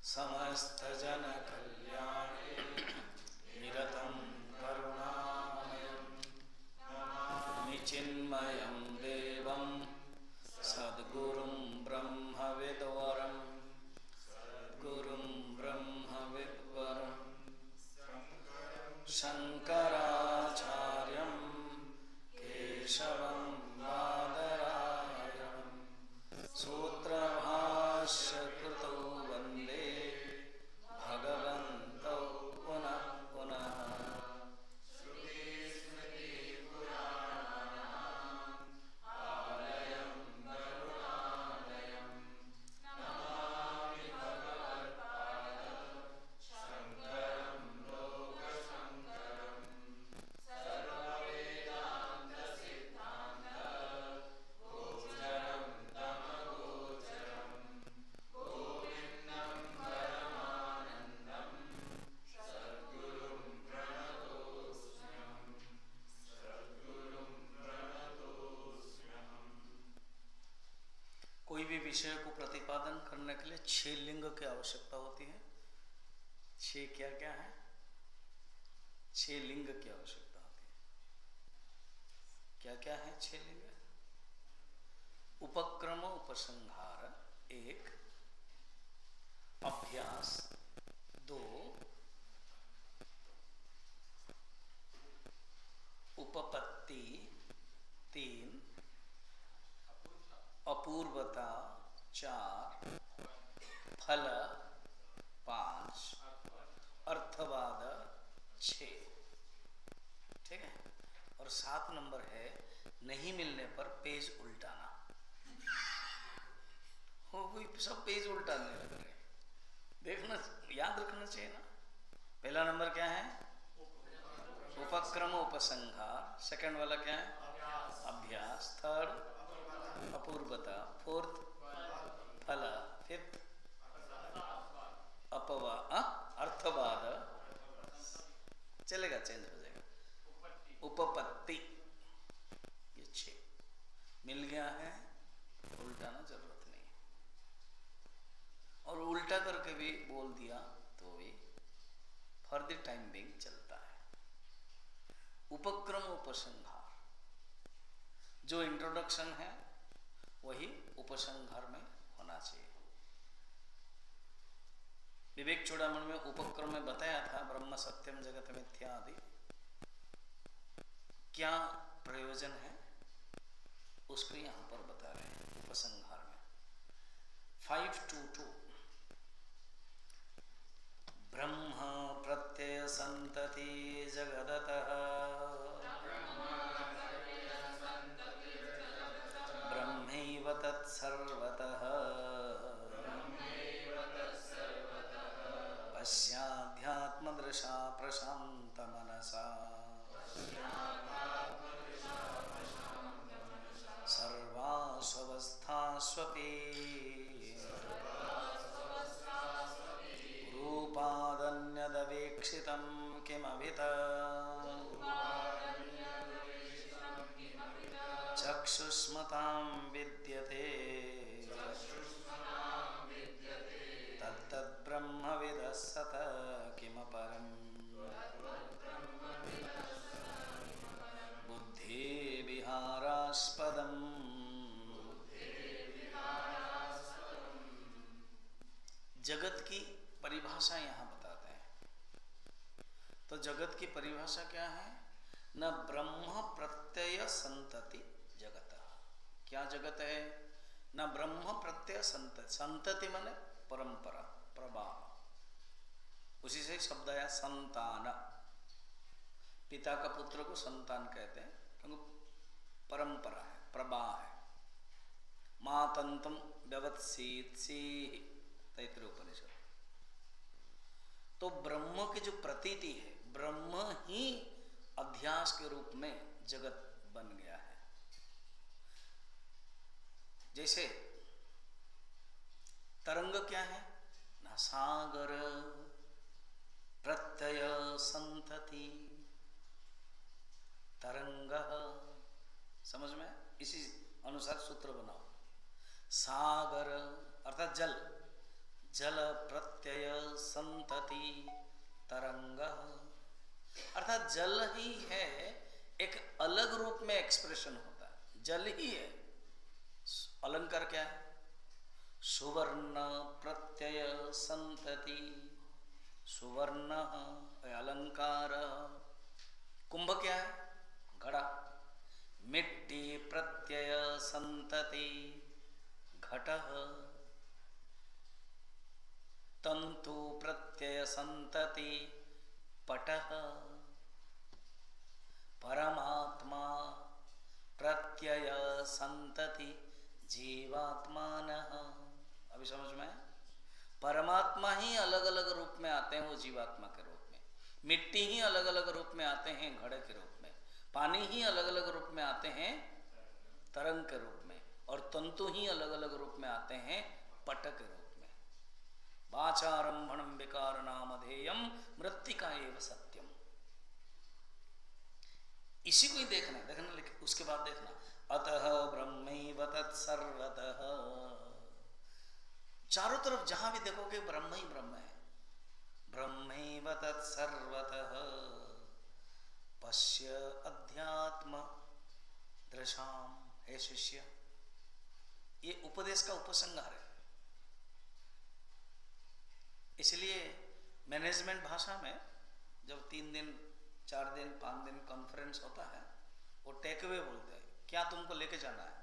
समस्त जन कल्याणे निरतं करुणामयं नमामि चिन्मयं देवं सद्गुरुं ब्रह्मविद्वरं शङ्कराचार्यं केशवं बादरायणं सूत्रभाष्यकृतौ वन्दे भगवन्तौ पुनः पुनः। कोई भी विषय को प्रतिपादन करने के लिए 6 लिंग की आवश्यकता होती है। 6 क्या क्या है? 6 लिंग की आवश्यकता होती है। क्या क्या है 6 लिंग? उपक्रम उपसंहार 1, अभ्यास 2, उपपत्ति 3, अपूर्वता 4, फल 5, अर्थवाद 6। ठीक है। और 7 नंबर है नहीं मिलने पर पेज उल्टाना। हो कोई सब पेज उल्टाने लग रहे, देखना याद रखना चाहिए ना। पहला नंबर क्या है? उपक्रम उपसंहार। सेकंड वाला क्या है? अभ्यास। थर्ड अपूर्वता। फोर्थ फल। फिफ्थ अर्थवाद। चलेगा, चेंज हो जाएगा। उपपत्ति। ये 6 मिल गया है, उल्टाना जरूरत नहीं। और उल्टा करके भी बोल दिया तो भी फॉर द टाइम बिंग चलता है। उपक्रम उपसंहार, जो इंट्रोडक्शन है वही उपसंहार में होना चाहिए। विवेक चूड़ामणि में उपक्रम में बताया था ब्रह्म सत्यम जगत मिथ्या आदि क्या प्रयोजन है, उसको यहां पर बता रहे हैं उपसंहार में। 522 ब्रह्म प्रत्यय संतति जगदतः ब्रह्मैव तत्सर्वतः पश्याध्यात्मदृशा प्रशांत मनसा सर्वास्वस्थास्वपि रूपादन्यदवेक्षितं किमवित चक्षुष्मतां विद्यते तत्तद्ब्रह्मविदः सतः किमपरम् बुद्धिविहारास्पदम्। जगत की परिभाषा यहां बताते हैं। तो जगत की परिभाषा क्या है? न ब्रह्म प्रत्यय संतति जगत। क्या जगत है? न ब्रह्म प्रत्यय संतति। संतति माने परंपरा, प्रवाह। उसी से शब्द आया संतान। पिता का पुत्र को संतान कहते हैं क्योंकि परंपरा है, प्रवाह है। मातंतम व्यवत्सीत सी, तैत्तिरीय उपनिषद। तो ब्रह्म की जो प्रतीति है, ब्रह्म ही अध्यास के रूप में जगत बन गया है। जैसे तरंग क्या है? ना सागर प्रत्यय संतति तरंग। समझ में? इसी अनुसार सूत्र बनाओ। सागर अर्थात जल, जल प्रत्यय संतति तरंग, अर्थात जल ही है, एक अलग रूप में एक्सप्रेशन होता है, जल ही है। अलंकार क्या है? सुवर्ण प्रत्यय संतति, सुवर्ण अलंकार। कुंभ क्या है? घड़ा। मिट्टी प्रत्यय संतति घट। तंतु प्रत्यय संतति पट। परमात्मा प्रत्यय संतति जीवात्मानः। अभी समझ में? परमात्मा ही अलग अलग रूप में आते हैं, वो जीवात्मा के रूप में। मिट्टी ही अलग अलग रूप में आते हैं घड़े के रूप में। पानी ही अलग अलग रूप में आते हैं तरंग के रूप में। और तंतु ही अलग अलग रूप में आते हैं पट के रूप में। वाचारंभणं विकार नामधेयम मृत्तिका एव सत्यम। इसी को ही देखना लेकिन उसके बाद देखना, अतः ब्रह्मैव तत्सर्वतः। चारों तरफ जहां भी देखोगे ब्रह्म ही ब्रह्म है। ब्रह्मैव तत्सर्वतः पश्य अध्यात्म दृशाम। हे शिष्य, ये उपदेश का उपसंहार है। इसलिए मैनेजमेंट भाषा में जब 3 दिन 4 दिन 5 दिन कॉन्फ्रेंस होता है, वो टेक अवे बोलते हैं, क्या तुमको लेके जाना है?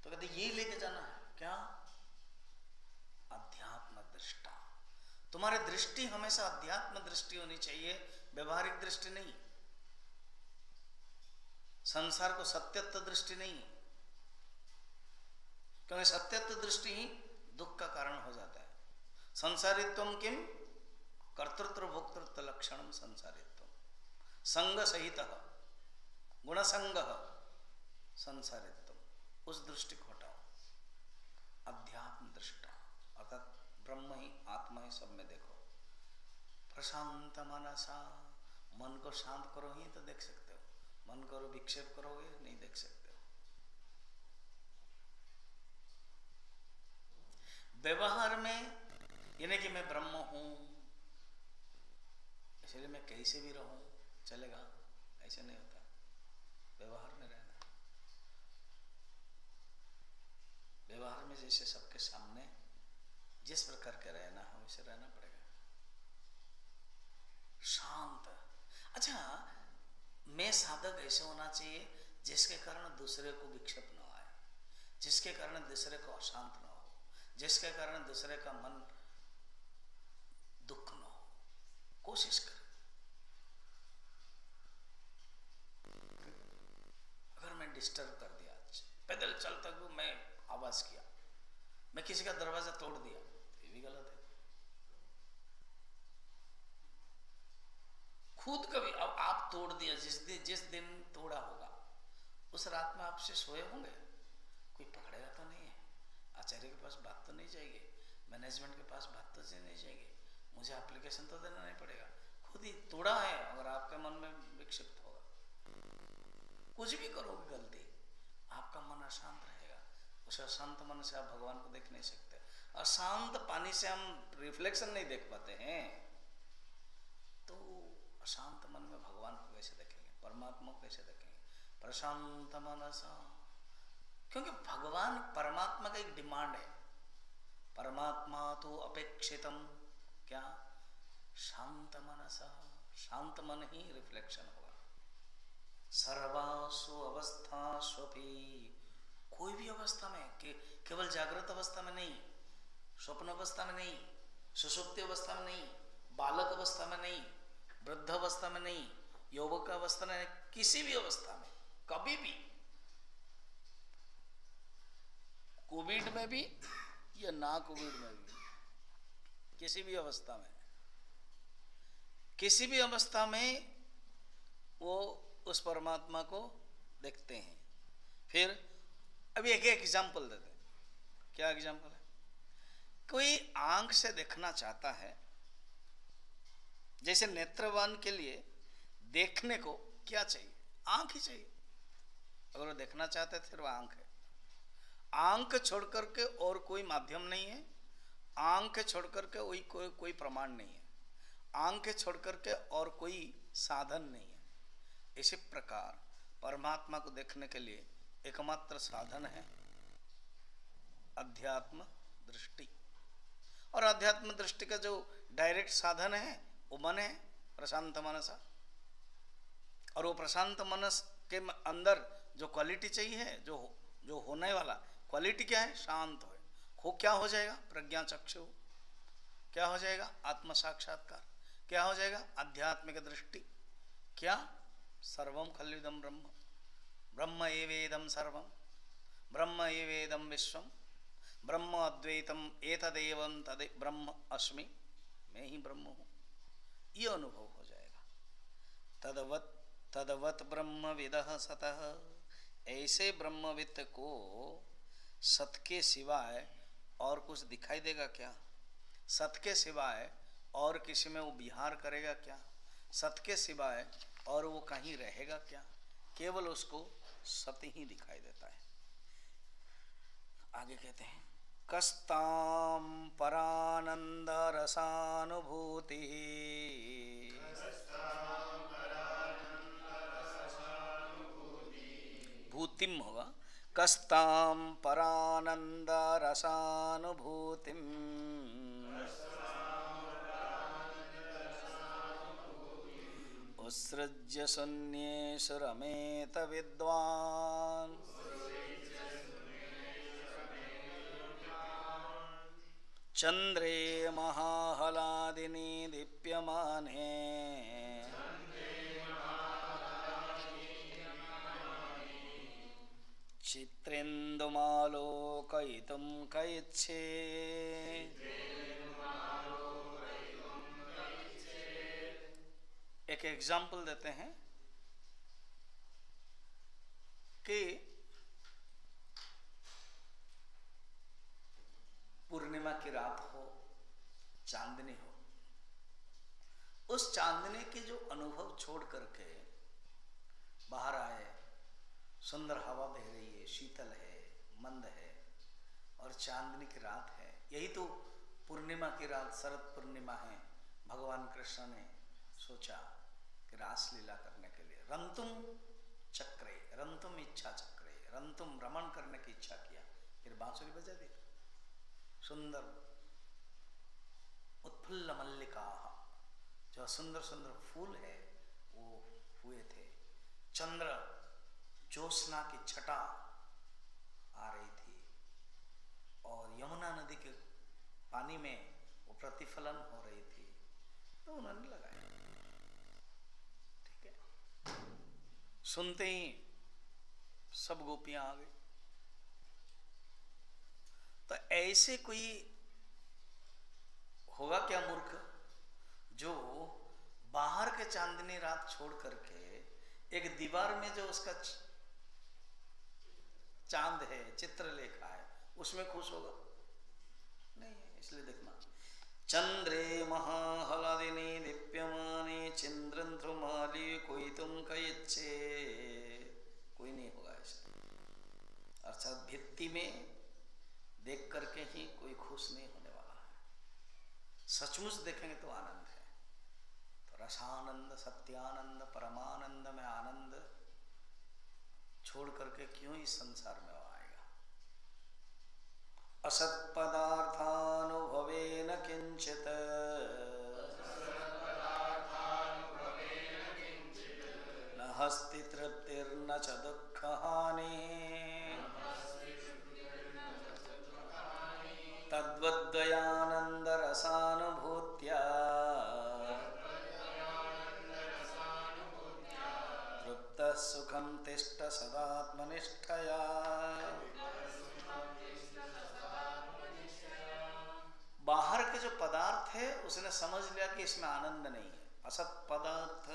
तो कहते ये लेके जाना है क्या? अध्यात्म दृष्टा। तुम्हारी दृष्टि हमेशा अध्यात्म दृष्टि होनी चाहिए, व्यवहारिक दृष्टि नहीं। संसार को सत्यत्व दृष्टि नहीं, क्योंकि सत्यत्व दृष्टि ही दुख का कारण हो जाता है। संसारित्वम किम? कर्तृत्व भोक्तृत्व लक्षणम संसारित्व। संग सहित गुण संग संसारित्व। उस दृष्टि को हटाओ। अध्यात्म दृष्टा अर्थात ब्रह्म ही आत्मा ही सब में देखो। प्रशांत मनसा, मन को शांत करो ही तो देख सकते हो। मन करो विक्षेप करोगे नहीं देख सकते हो। व्यवहार में यानी कि मैं ब्रह्म हूं इसलिए मैं कैसे भी रहूं चलेगा, ऐसे नहीं होता। व्यवहार में रहना, व्यवहार में जैसे सबके सामने जिस प्रकार के रहना है वैसे रहना पड़ेगा। शांत। अच्छा, मैं साधक ऐसे होना चाहिए जिसके कारण दूसरे को विक्षेप न आए, जिसके कारण दूसरे को अशांत न हो, जिसके कारण दूसरे का मन दुख न हो। कोशिश कर। अगर मैं डिस्टर्ब कर दिया, पैदल चलता हूं मैं आवाज किया, मैं किसी का दरवाजा तोड़ दिया, ये भी गलत है। खुद कभी अब आप तोड़ दिया, जिस दिन तोड़ा होगा उस रात में आपसे सोए होंगे, कोई पकड़ेगा तो नहीं है। आचार्य के पास बात तो नहीं जाएगी, मैनेजमेंट के पास बात तो नहीं जाएगी, मुझे एप्लीकेशन तो देना नहीं पड़ेगा। खुद ही तोड़ा है, अगर आपके मन में विक्षिप्त होगा, कुछ भी करोगे गलती, आपका मन अशांत रहेगा। उस अशांत मन से आप भगवान को देख नहीं सकते। अशांत पानी से हम रिफ्लेक्शन नहीं देख पाते हैं, तो अशांत मन में भगवान को कैसे देखेंगे, परमात्मा को कैसे देखेंगे? प्रशांत मनसा, क्योंकि भगवान परमात्मा का एक डिमांड है। परमात्मा तो अपेक्षितम क्या? शांत मनसा। शांत मन ही रिफ्लेक्शन होगा। सर्वासु अवस्थास्वपि, कोई भी अवस्था में, केवल जागृत अवस्था में नहीं, स्वप्न अवस्था में नहीं, सुषुप्ति अवस्था में नहीं, बालक अवस्था में नहीं, वृद्ध अवस्था में नहीं, यौवक अवस्था में नहीं, किसी भी अवस्था में, कभी भी, कोविड में भी या ना कोविड में भी, किसी भी अवस्था में, किसी भी अवस्था में वो उस परमात्मा को देखते हैं। फिर अभी एक एग्जाम्पल देते हैं। क्या एग्जाम्पल है? कोई आंख से देखना चाहता है, जैसे नेत्रवान के लिए देखने को क्या चाहिए? आंख ही चाहिए। अगर वो देखना चाहते थे तो वह आंख है। आंख छोड़ करके और कोई माध्यम नहीं है, आंख छोड़ करके वही कोई प्रमाण नहीं है, आंख छोड़ करके और कोई साधन नहीं है। इसी प्रकार परमात्मा को देखने के लिए एकमात्र साधन है अध्यात्म दृष्टि, और अध्यात्म दृष्टि का जो डायरेक्ट साधन है वो मन है, प्रशांत मनसा। और वो प्रशांत मनस के अंदर जो क्वालिटी चाहिए, जो होने वाला क्वालिटी क्या है? शांत हो क्या हो जाएगा? प्रज्ञा चक्षु। क्या हो जाएगा? आत्म साक्षात्कार। क्या हो जाएगा? आध्यात्मिक दृष्टि। क्या? सर्वम खल्विदम ब्रह्म, ब्रह्म एवेदम सर्वम, ब्रह्म एवेदम विश्वम, ब्रह्म अद्वैतम एतदेवं तदे ब्रह्म अस्मि, मैं ही ब्रह्म हूँ। ये अनुभव हो जाएगा। तदवत ब्रह्मविदः सतः, ऐसे ब्रह्मविद को सत के सिवाय और कुछ दिखाई देगा क्या? सत के सिवाय और किसी में वो विहार करेगा क्या? सत के सिवाय और वो कहीं रहेगा क्या? केवल उसको सत ही दिखाई देता है। आगे कहते हैं कस्ताम परानंद रसानुभूति, भूतिम होगा, कस्ताम परानंद रसानुभूतिम उत्सृज्य शून्येषु रमेत विद्वान्, चंद्रे महाहलादिनी दीप्यमाने चित्रेन्दुमालोकयितुं कैच्छे, एक एग्जाम्पल देते हैं कि पूर्णिमा की रात हो, चांदनी हो, उस चांदनी की जो अनुभव छोड़ करके बाहर आए, सुंदर हवा बह रही है, शीतल है, मंद है और चांदनी की रात है। यही तो पूर्णिमा की रात, शरद पूर्णिमा है। भगवान कृष्ण ने सोचा कि रास लीला करने के लिए रंतुम चक्रे, रंतुम इच्छा चक्रे, रंतुम रमण करने की इच्छा किया, फिर बांसुरी बजा दी। सुंदर उत्फुल्ल मल्लिका, जो सुंदर सुंदर फूल है वो हुए थे। चंद्र ज्योत्सना की छटा आ रही थी और यमुना नदी के पानी में वो प्रतिफलन हो रही थी, तो उन्होंने लगाया। ठीक है, सुनते ही सब गोपियां आ गई। तो ऐसे कोई होगा क्या मूर्ख जो बाहर के चांदनी रात छोड़ करके एक दीवार में जो उसका चांद है, चित्रलेखा है, उसमें खुश होगा? नहीं है। इसलिए देखना, चंद्रे महाहलादिनी दीप्यमाने चिंद्रंध्रुमाली कोई तुम कैच्छे, कोई नहीं होगा ऐसा। अर्थात भित्ति में देख करके ही कोई खुश नहीं होने वाला है। सचमुच देखेंगे तो आनंद है। तो रसानंद, सत्यानंद, परमानंद में आनंद छोड़ करके क्यों इस संसार में आएगा? असत पदार्थानुभवेन किंचित न हस्ति तृप्तिर्न च दुःखहानि, तद्वद्वयानंद रसानुभूत्या तृप्तः सुखं तिष्ठ सदात्मनिष्ठया। बाहर के जो पदार्थ है उसने समझ लिया कि इसमें आनंद नहीं है। असत पदार्थ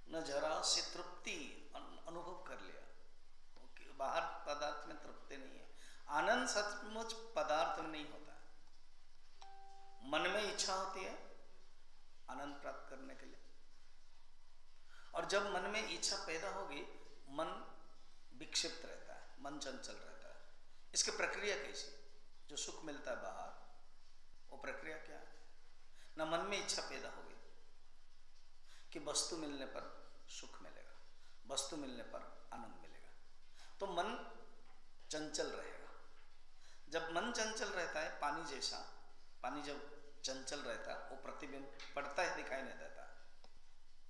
न जरा सी तृप्ति अनुभव कर लिया, बाहर पदार्थ में तृप्ति नहीं है। आनंद सचमुच पदार्थ में नहीं होता है। मन में इच्छा होती है आनंद प्राप्त करने के लिए, और जब मन में इच्छा पैदा होगी मन विक्षिप्त रहता है, मन चंचल रहता है। इसकी प्रक्रिया कैसी? जो सुख मिलता है बाहर, वो प्रक्रिया क्या है? ना मन में इच्छा पैदा होगी कि वस्तु मिलने पर सुख मिलेगा, वस्तु मिलने पर आनंद मिलेगा, तो मन चंचल रहेगा। जब मन चंचल रहता है, पानी जैसा, पानी जब चंचल रहता है वो प्रतिबिंब पड़ता है, दिखाई नहीं देता,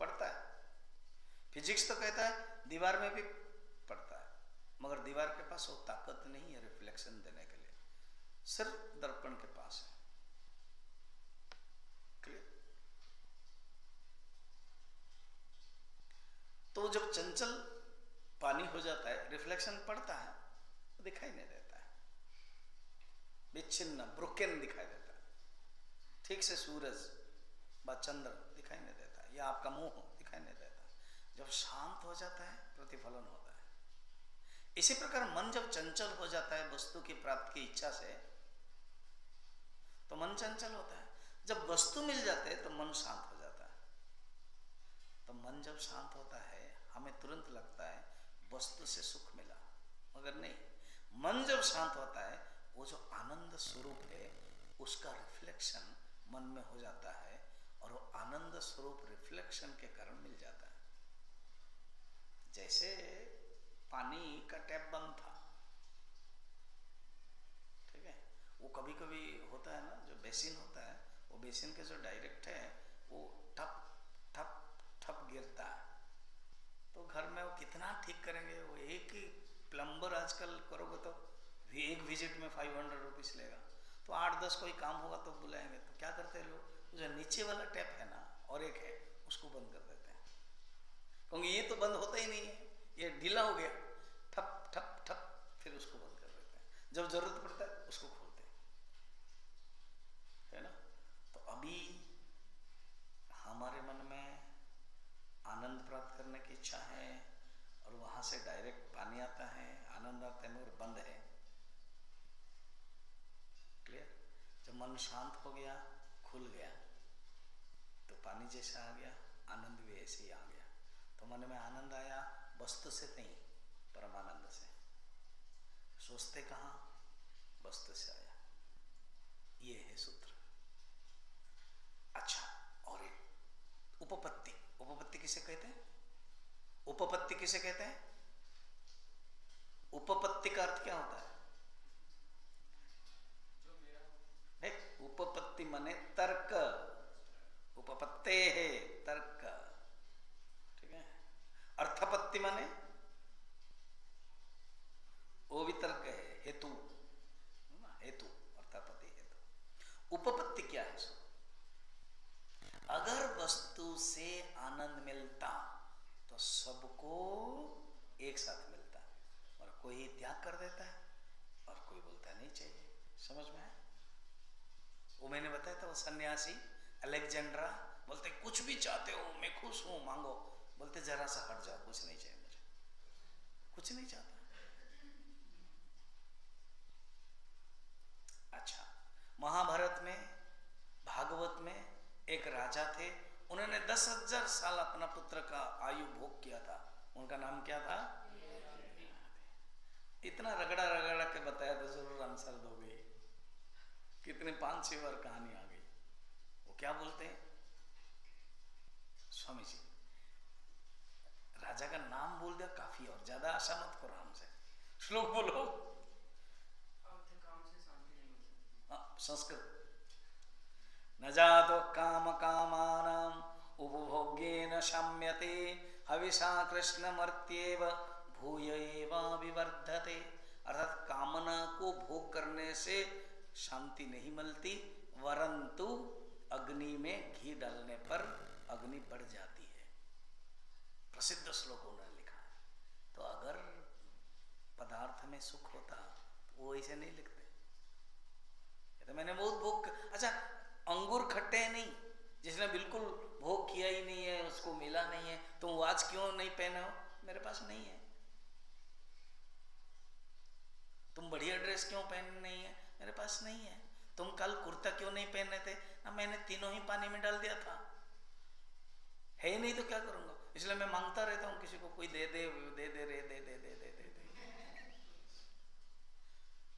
पड़ता है। फिजिक्स तो कहता है दीवार में भी पड़ता है, मगर दीवार के पास वो ताकत नहीं है रिफ्लेक्शन देने के लिए, सिर्फ दर्पण के पास है। क्लियर? तो जब चंचल पानी हो जाता है, रिफ्लेक्शन पड़ता है, दिखाई नहीं देता है, विच्छिन्न ब्रोकन दिखाई देता है, ठीक से सूरज व चंद्र दिखाई नहीं देता है, या आपका मुंह दिखाई नहीं देता। जब शांत हो जाता है प्रतिफलन होता है। इसी प्रकार मन जब चंचल हो जाता है वस्तु की प्राप्ति की इच्छा से, तो मन चंचल होता है। जब वस्तु मिल जाते है तो मन शांत हो जाता है। तो मन जब शांत होता है हमें तुरंत लगता है वस्तु से सुख मिला, मगर नहीं, मन जब शांत होता है वो जो आनंद स्वरूप है उसका रिफ्लेक्शन मन में हो जाता है, और वो आनंद स्वरूप रिफ्लेक्शन के कारण मिल जाता है। जैसे पानी का टैप बंद था, ठीक है, वो कभी कभी होता है ना, जो बेसिन होता है, वो बेसिन के जो डायरेक्ट है वो ठप ठप ठप गिरता है। तो घर में वो कितना ठीक करेंगे, वो एक ही प्लम्बर आजकल करोगे तो एक विजिट में 500 रुपीज लेगा। तो 8-10 कोई काम होगा तो बुलाएंगे, तो क्या करते हैं लोग, जो नीचे वाला टैप है ना और एक है उसको बंद कर देते हैं, क्योंकि ये तो बंद होता ही नहीं है, ये ढीला हो गया, ठप ठप ठप, फिर उसको बंद कर देते हैं। जब जरूरत पड़ता है उसको खोलते हैं, है ना। तो अभी हमारे मन में आनंद प्राप्त करने की इच्छा है और वहां से डायरेक्ट पानी आता है, आनंद आता है, मगर बंद है। क्लियर? जब मन शांत हो गया, खुल गया, तो पानी जैसा आ गया, आनंद भी ऐसे ही आ गया। तो मन में आनंद आया वस्तु से नहीं, परमानंद से। सोचते कहाँ, वस्तु से आया। ये है सूत्र। अच्छा, और एक उपपत्ति। उपपत्ति किसे कहते हैं? उपपत्ति किसे कहते हैं? उपपत्ति का अर्थ क्या होता है? उपपत्ति माने तर्क, उपपत्ते है तर्क, ठीक है। अर्थपत्ति माने वो भी तर्क है, हेतु, हेतु, अर्थापत्ति हेतु। उपपत्ति क्या है? सो अगर वस्तु से आनंद मिलता तो सबको एक साथ मिलता, और कोई त्याग कर देता है और कोई बोलता नहीं चाहिए। समझ में है? वो मैंने बताया था, वो सन्यासी अलेक्जेंड्रा बोलते कुछ भी चाहते हो, मैं खुश हूं, मांगो। बोलते जरा सा हट जाओ, कुछ नहीं चाहिए मुझे, कुछ नहीं चाहता। अच्छा, महाभारत में, भागवत में एक राजा थे, उन्होंने 10,000 साल अपना पुत्र का आयु भोग किया था। उनका नाम क्या था? इतना रगड़ा रगड़ा के बताया तो जरूर आंसर दोगे। कितने 5-6 बार कहानी आ गई। वो क्या बोलते हैं? स्वामी जी, राजा का नाम बोल दिया काफी, और ज्यादा आशा मत करो हमसे। श्लोक बोलो। संस्कृत। न जातो काम कामानाम उपभोग्येन शाम्यते हविषा कृष्ण मर्त्येव भूय एवाभिवर्धते। अर्थात कामना को भोग करने से शांति नहीं मिलती, वरंतु अग्नि में घी डालने पर अग्नि बढ़ जाती है। प्रसिद्ध श्लोक उन्होंने लिखा है। तो अगर पदार्थ में सुख होता तो वो ऐसे नहीं लिखते। तो मैंने बहुत भोग, अच्छा अंगूर खट्टे नहीं, जिसने बिल्कुल भोग किया ही नहीं है, उसको मिला नहीं है, तुम तो आज क्यों नहीं पहने हो? मेरे पास नहीं है। तुम बढ़िया ड्रेस क्यों पहन नहीं है? मेरे पास नहीं है। तुम कल कुर्ता क्यों नहीं पहने थे? ना, मैंने तीनों ही पानी में डाल दिया था, है ही नहीं तो क्या करूंगा? इसलिए मैं मांगता रहता हूं किसी को, कोई दे दे दे दे रे दे दे दे दे दे दे,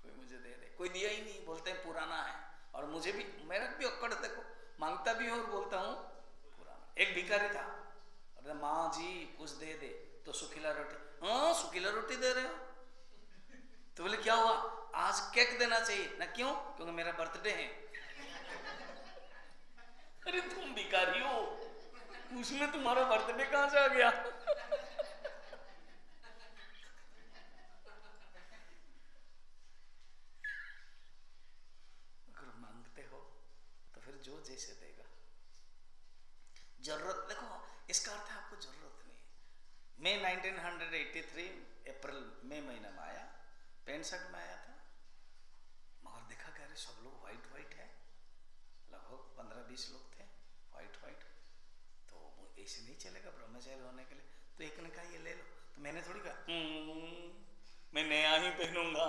कोई मुझे दे दे। कोई दिया ही नहीं, बोलते हैं पुराना है। और मुझे भी, मेरा भी अक्कड़, देखो मांगता भी हूँ और बोलता हूँ पुराना। एक भिखारी था, अरे माँ जी कुछ दे दे, तो सुखीला रोटी। हाँ सुखीला रोटी दे रहे हो? तो बोले क्या हुआ, आज केक देना चाहिए ना। क्यों? क्योंकि मेरा बर्थडे है। अरे तुम भिखारी हो, उसमें तुम्हारा बर्थडे कहां से आ गया? अगर मांगते हो तो फिर जो जैसे देगा। जरूरत, देखो इसका अर्थ है आपको जरूरत नहीं है। मैं 1983 अप्रैल मई महीना में आया, पैंट शर्ट में आया था, मगर देखा क्या, सब लोग व्हाइट व्हाइट है, लगभग 15-20 लोग थे व्हाइट व्हाइट। तो ऐसे नहीं चलेगा ब्रह्मचारी होने के लिए। तो एक ने कहा ये ले लो, तो मैंने थोड़ी कहा मैं नया ही पहनूंगा,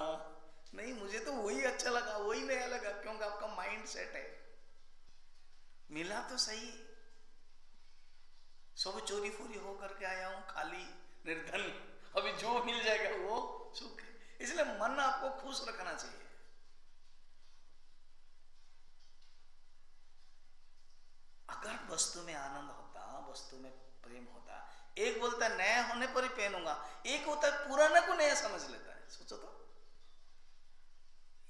नहीं मुझे तो वही अच्छा लगा, वही नया लगा, क्योंकि आपका माइंड सेट है। मिला तो सही, सब चोरी फोरी हो करके आया हूं, खाली निर्धन, अभी जो मिल जाएगा वो सुख है। इसलिए मन आपको खुश रखना चाहिए। अगर वस्तु में आनंद होता, वस्तु में प्रेम होता, एक बोलता है नया होने पर ही पहनूंगा, एक होता है पुराने को नया समझ लेता है। सोचो तो,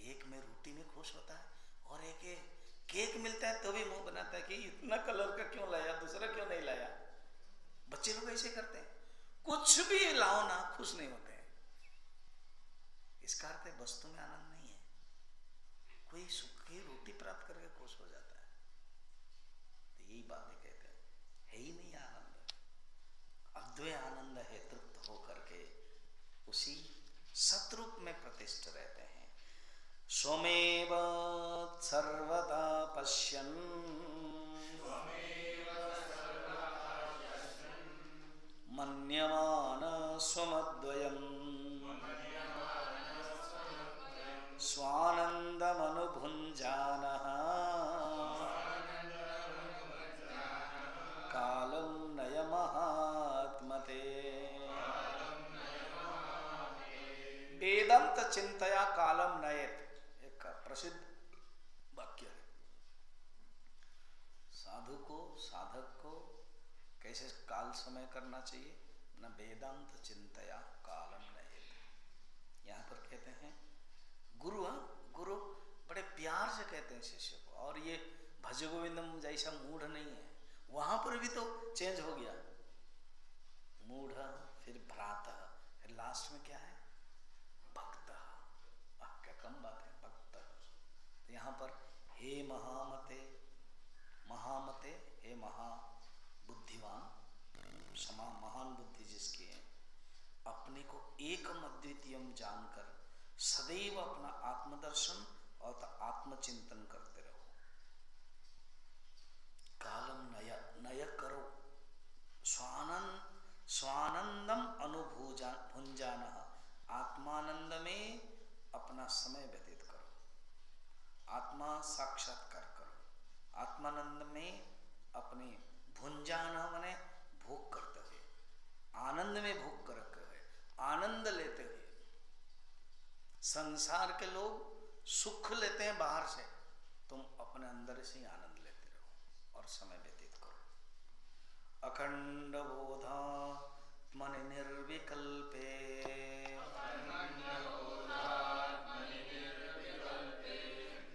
एक में रोटी में खुश होता है, और एक केक मिलता है तो भी मुंह बनाता है कि इतना कलर का क्यों लाया, दूसरा क्यों नहीं लाया। बच्चे लोग ऐसे करते हैं, कुछ भी लाओ ना खुश नहीं होते हैं। इसका अर्थ है वस्तु में आनंद नहीं है। कोई सुख की रोटी प्राप्त करके खुश हो जाता है, तो यही बातें कहते हैं, है ही नहीं आनंद। अद्वैय आनंद है, तृप्त होकर के उसी सतरूप में प्रतिष्ठ रहते हैं। स्वमेव सर्वदा पश्यन् मन्यमान स्वमद्वयम् स्वानन्दमनुभुञ्जानः कालं नयमहात्मते। वेदांत चिंतया कालम नयेत, एक प्रसिद्ध वाक्य है। साधु को, साधक को कैसे काल समय करना चाहिए न, वेदांत चिंतया कालम नयेत। यहाँ पर कहते हैं गुरु, गुरु बड़े प्यार से कहते हैं शिष्य को, और ये भज गोविंदम जैसा मूढ़ नहीं है। वहां पर भी तो चेंज हो गया, मूढ़ फिर भ्राता, फिर लास्ट में क्या है, भक्त। क्या कम बात है, भक्त। तो यहाँ पर हे महामते, महामते हे महाबुद्धिवान, समा महान बुद्धि जिसकी है, अपने को एकम अद्वितीयम जानकर सदैव अपना आत्मदर्शन और आत्मचिंतन करते रहो। कालम नय नय करो, स्वानंदम अनुभुंजान, आत्मानंद में अपना समय व्यतीत करो, आत्मा साक्षात्कार करो, आत्मानंद में अपने भुंजान माने भोग करते हुए, आनंद में भोग करते हुए, आनंद लेते हुए। संसार के लोग सुख लेते हैं बाहर से, तुम अपने अंदर से ही आनंद लेते रहो और समय व्यतीत करो। अखंड बोधा मन निर्विकल्पे,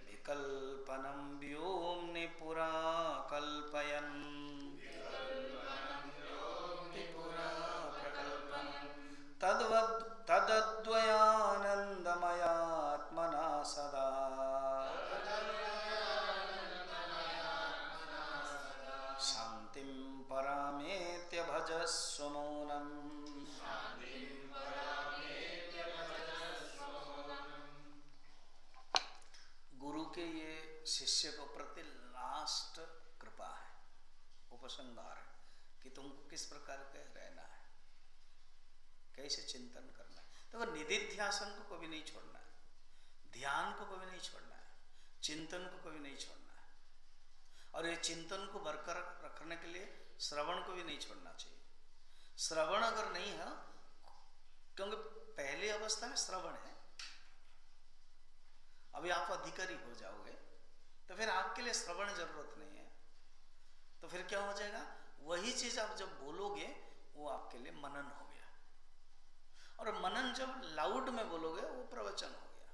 विकल्पनम व्योम्नि पुरा कल्पयन्, तदद्वयानंदमयात्मना सदा, शांतिं परामेत्य भजस्व मौनम्। गुरु के ये शिष्य को प्रति लास्ट कृपा है, उपसंहार है कि तुमको किस प्रकार के रहना है, कैसे चिंतन करना है। तो निधिध्यासन को कभी नहीं छोड़ना है, ध्यान को कभी नहीं छोड़ना है, चिंतन को कभी नहीं छोड़ना है। और ये चिंतन को बरकरार रखने के लिए श्रवण को भी नहीं छोड़ना चाहिए। श्रवण अगर नहीं है, क्योंकि पहली अवस्था में श्रवण है अभी आप अधिकारी हो जाओगे तो फिर आपके लिए श्रवण जरूरत नहीं है, तो फिर क्या हो जाएगा, वही चीज आप जब बोलोगे वो आपके लिए मनन हो गया, और मनन जब लाउड में बोलोगे वो प्रवचन हो गया।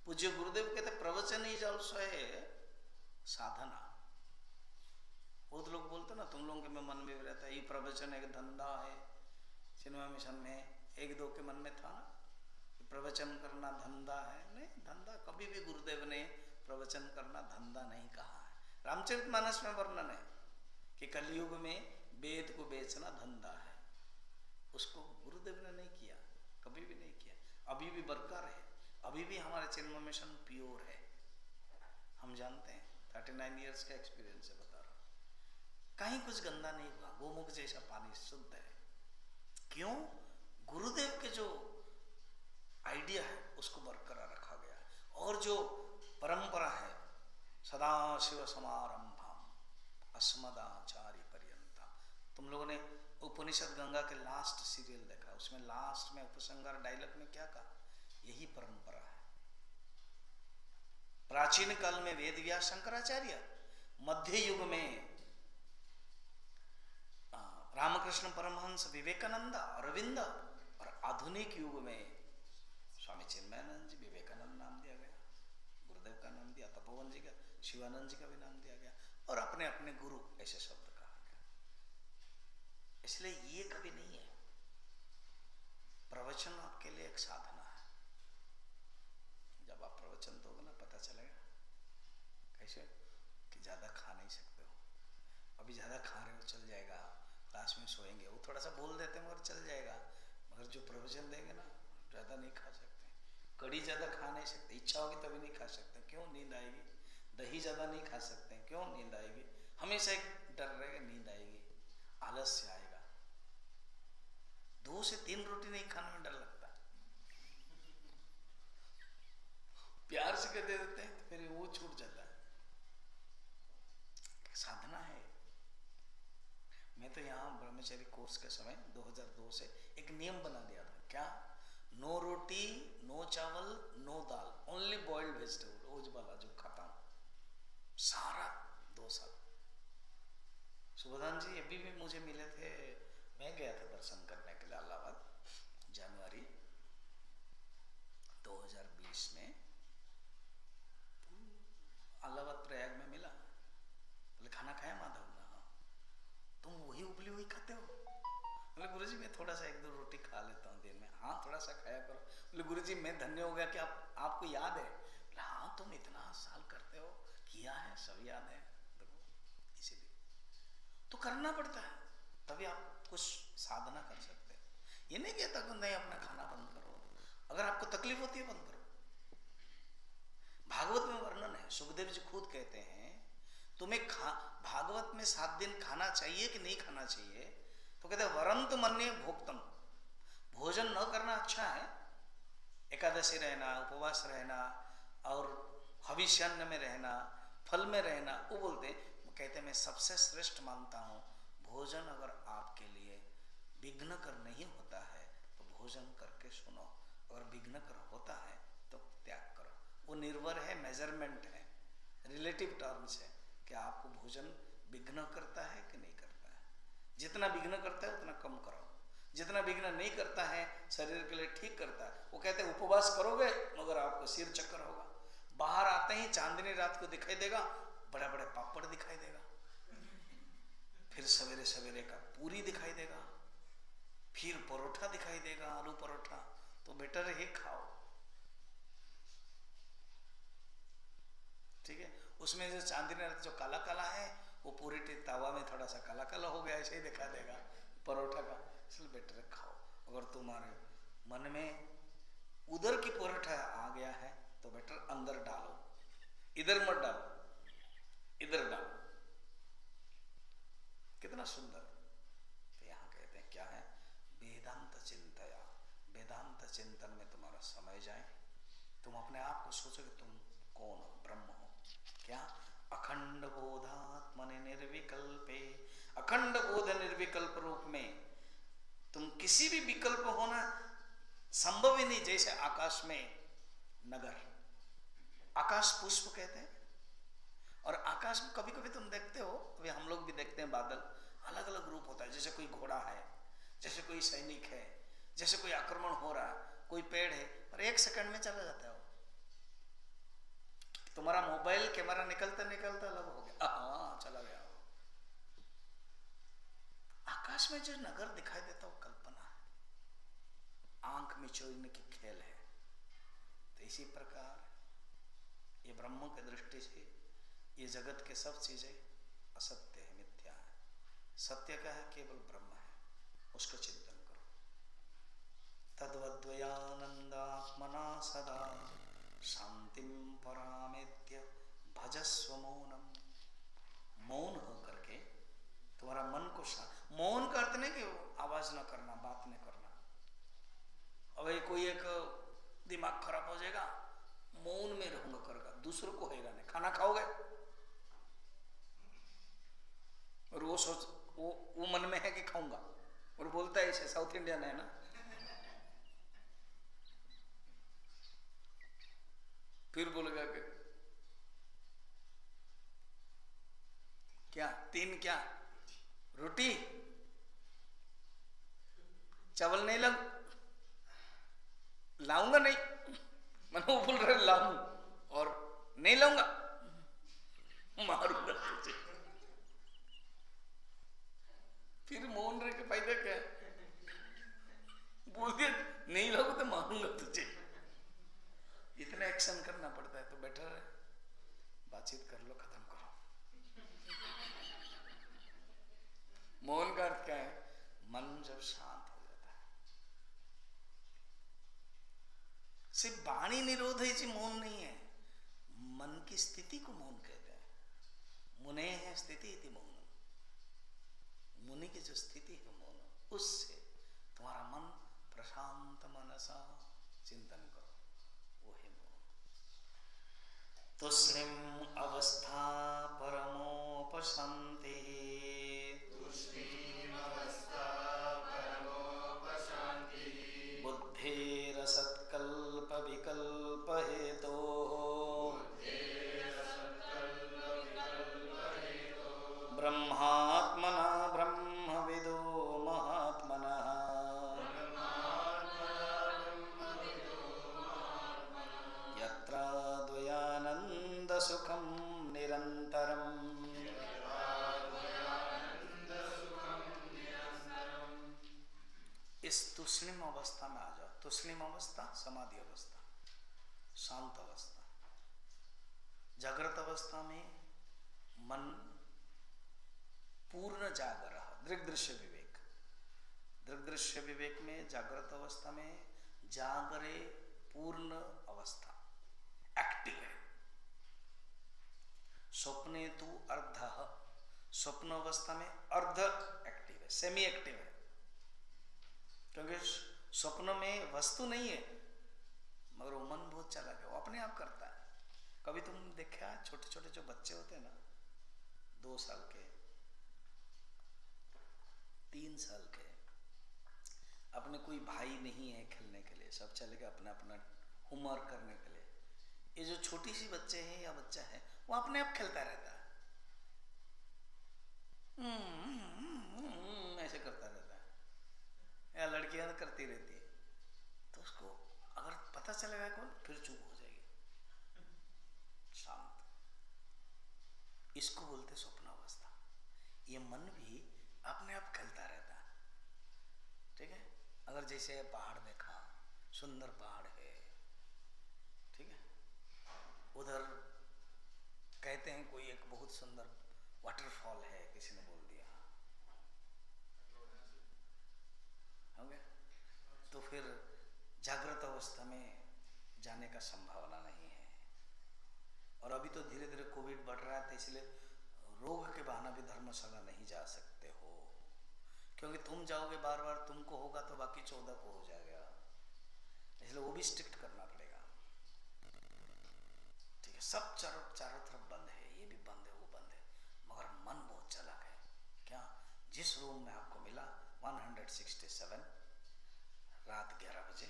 पूज्य गुरुदेव कहते प्रवचन इज ऑल्सो ए साधना। बहुत लोग बोलते ना, तुम लोगों के में मन में भी रहता है ये प्रवचन एक धंधा है। चिन्मय मिशन में एक दो के मन में था ना, प्रवचन करना धंधा है। नहीं, धंधा कभी भी गुरुदेव ने प्रवचन करना धंधा नहीं कहा है। रामचरितमानस में वर्णन है कि कलयुग में वेद को बेचना धंधा है, उसको गुरुदेव ने नहीं किया, कभी भी नहीं किया। अभी भी बरकरार है, अभी भी हमारे चिन्मय मिशन प्योर है, हम जानते हैं। 39 इयर्स का एक्सपीरियंस है, बता रहा हूँ। कहीं कुछ गंदा नहीं हुआ, गोमुख जैसा पानी शुद्ध है। क्यों? गुरुदेव के जो आइडिया है उसको बरकरार रखा गया, और जो परंपरा है सदा शिव समारंभम अस्मदाचार्य पर्यंतम। तुम लोगों ने उपनिषद गंगा के लास्ट सीरियल देखा, उसमें लास्ट में उपसंहार डायलॉग में क्या कहा, यही परंपरा है। प्राचीन काल में वेद व्यास शंकराचार्य, मध्य युग में रामकृष्ण परमहंस विवेकानंद अरविंद, और आधुनिक युग में स्वामी चिन्मयानंद जी। विवेकानंद नाम दिया गया, गुरुदेव का नाम दिया, तपोवन जी का, शिवानंद जी का भी नाम दिया गया, और अपने अपने गुरु ऐसे शब्द कहा गया। इसलिए ये कभी नहीं है, प्रवचन आपके लिए एक साधना है। जब आप प्रवचन दोगे ना, पता चलेगा कैसे कि ज्यादा खा नहीं सकते हो। अभी ज्यादा खा रहे हो, चल जाएगा, क्लास में सोएंगे, वो थोड़ा सा बोल देते हैं मगर चल जाएगा, मगर जो प्रवचन देंगे ना ज्यादा नहीं खा सकते। कड़ी ज्यादा खा नहीं सकते, इच्छा होगी तभी नहीं खा सकते, क्यों? नींद आएगी। दही ज्यादा नहीं खा सकते, क्यों? नींद आएगी। हमेशा एक डर रहेगा, नींद आएगी, आलस्य आएगा। 2 से 3 रोटी नहीं खाने में डर लगता, प्यार से कह दे देते हैं तो फिर वो छूट जाता है। साधना है। मैं तो यहाँ ब्रह्मचर्य कोर्स के समय 2002 से एक नियम बना दिया था। क्या? नो रोटी, नो चावल, नो दाल, ओनली बॉइल्ड वेजिटेबल, रोज वाला जो खाता हूँ सारा 2 साल। सुबोधान जी अभी भी मुझे मिले थे, मैं गया था दर्शन करने के लिए इलाहाबाद जनवरी 2020 में। इलाहाबाद प्रयाग में मिला, बोले खाना खाया माधव ने? हाँ। तुम वही उबली हुई खाते हो? बोले गुरुजी मैं थोड़ा सा 1-2 रोटी खा लेता हूँ दिन में। हाँ थोड़ा सा खाया करो। बोले गुरुजी मैं धन्य हो गया कि आपको याद है। बोले हाँ तुम इतना साल करते हो, किया है, सब याद है। देखो इसीलिए तो करना पड़ता है, तभी आप कुछ साधना कर सकते हैं। ये नहीं कहता कि नहीं अपना खाना बंद करो, अगर आपको तकलीफ होती है बंद करो। भागवत में वर्णन है, सुखदेव जी खुद कहते हैं तुम्हें भागवत में 7 दिन खाना चाहिए कि नहीं खाना चाहिए? तो कहते हैं वरंत मन्ये भोक्तम, भोजन न करना अच्छा है, एकादशी रहना, उपवास रहना और हविष्यान्न में रहना, फल में रहना। वो बोलते कहते मैं सबसे श्रेष्ठ मानता हूँ भोजन अगर आपके लिए विघ्न कर नहीं होता है तो भोजन करके सुनो, अगर विघ्न कर होता है तो त्याग करो। वो निर्भर है, मेजरमेंट है, रिलेटिव टर्म्स है कि आपको भोजन विघ्न करता है कि नहीं करता है। जितना विघ्न करता है उतना कम करो, जितना विघ्न नहीं करता है शरीर के लिए ठीक करता है। वो कहते हैं उपवास करोगे मगर आपको सिर चक्कर होगा, बाहर आते ही चांदनी रात को दिखाई देगा, बड़े बड़े पापड़ दिखाई देगा, फिर सवेरे सवेरे का पूरी दिखाई देगा, फिर परोठा दिखाई देगा, आलू परोठा। तो बेटर है खाओ, ठीक है। उसमें जो चांदनी रात जो काला काला है वो पूरी तावा में थोड़ा सा काला काला हो गया, ऐसे ही दिखा देगा परोठा का, इसलिए बेटर खाओ। अगर तुम्हारे मन में उधर की परोठा आ गया है तो बेटर अंदर डालो, इधर मत डालो, इधर डालो। कितना सुंदर। तो यहाँ कहते हैं क्या है, वेदांत चिंतया, वेदांत चिंतन में तुम्हारा समय जाए, तुम अपने आप को सोचो कि तुम कौन हो, ब्रह्म हो। क्या? अखंड बोधात्मने निर्विकल्पे, अखंड बोध निर्विकल्प रूप में तुम किसी भी विकल्प होना संभव ही नहीं। जैसे आकाश में नगर, आकाश पुष्प कहते हैं। और आकाश में कभी कभी तुम देखते हो, अभी हम लोग भी देखते हैं, बादल अलग अलग रूप होता है। जैसे कोई घोड़ा है, जैसे कोई सैनिक है, जैसे कोई आक्रमण हो रहा है, कोई पेड़ है, और 1 सेकंड में चला जाता है वो। तुम्हारा मोबाइल कैमरा निकलता निकलता अलग हो गया, हाँ चला गया। आकाश में जो नगर दिखाई देता वो कल्पना है, आंख में चोरने की खेल है। तो इसी प्रकार ये ब्रह्म की दृष्टि से ये जगत के सब चीजें असत्य है, मिथ्या है। सत्य का है केवल ब्रह्म है, उसका चिंतन करो। तद्वद्वयानंदात्मना सदा शांतिम परामेत्य भजस्व मौनम। मौन होकर के तुम्हारा मन को मौन का अर्थ नहीं कि आवाज ना करना, बात नहीं करना। अब कोई एक दिमाग खराब हो जाएगा, मौन में रहूंगा करेगा, दूसरों को हैरान है। खाना खाओगे और वो सोच वो मन में है कि खाऊंगा, और बोलता है इसे, साउथ इंडियन है ना। फिर बोलेगा कि क्या 3 क्या रोटी चावल नहीं लाऊंगा नहीं, मैंने वो बोल रहे लाऊं और नहीं लाऊंगा, मारूंगा तुझे। फिर मौन रह के फायदा क्या है? बोल दिया नहीं लाऊंगा तो मारूंगा तुझे। इतना एक्शन करना पड़ता है, तो बेटर है बातचीत कर लो, खत्म करो। मौन का अर्थ क्या है? मन जब शांत हो जाता है। सिर्फ वाणी निरोध है जी मौन नहीं है, मन की स्थिति को मौन कहते हैं। मुने है स्थिति इति मौन, मुनि की जो स्थिति है मौन, उससे तुम्हारा मन प्रशांत मनसा चिंतन करो, वो है मौन। तुष्णिम अवस्था परमोपशांति, बुद्धिरसत्कल्प विकल्प हेतो, ब्रह्मात्मना ब्रह्मविदो महात्मनः, यत्र द्वयानंद सुखम निरंतरम। इस तुष्णिम अवस्था में आ जाओ। तुष्णिम अवस्था समाधि अवस्था, शांत अवस्था। जागृत अवस्था में मन पूर्ण जागर, दृग्दृश्य विवेक। दृग्दृश्य विवेक में जागृत अवस्था में जागरे पूर्ण अवस्था, एक्टिव है। स्वप्ने तु अर्ध, स्वप्न अवस्था में अर्ध एक्टिव है, सेमी एक्टिव है। क्योंकि स्वप्न में वस्तु नहीं है, मगर वो मन बहुत चला गया, वो अपने आप करता है। कभी तुम देखा छोटे छोटे जो बच्चे होते हैं ना, 2 साल के, 3 साल के, अपने कोई भाई नहीं है खेलने के लिए, सब चले गए अपना अपना होमवर्क करने के लिए। ये जो छोटी सी बच्चे हैं या बच्चा है, वो अपने आप खेलता रहता है, ऐसे करता रहता है, या लड़कियां करती रहती है। तो उसको अगर पता चलेगा कौन, फिर चुप हो जाएगी, शांत। इसको बोलते स्वप्न अवस्था। ये मन भी अपने आप खेलता रहता है, ठीक है। अगर जैसे पहाड़ देखा, सुंदर पहाड़ है, ठीक है, उधर कहते हैं कोई एक बहुत सुंदर वाटरफॉल है, किसी ने बोल दिया, हो गया। तो फिर जागृत अवस्था में जाने का संभावना नहीं है। और अभी तो धीरे धीरे कोविड बढ़ रहा है, तो इसलिए रोग के बहाना भी धर्मशाला नहीं जा सकते हो, क्योंकि तुम जाओगे बार बार, तुमको होगा तो बाकी 14 को हो जाएगा, इसलिए वो भी स्ट्रिक्ट करना पड़ेगा, ठीक है। सब चारों तरफ बंद है, ये भी बंद है, वो बंद है, मगर मन बहुत चालाक है। क्या? जिस रूम में आपको मिला 167 रात 11 बजे,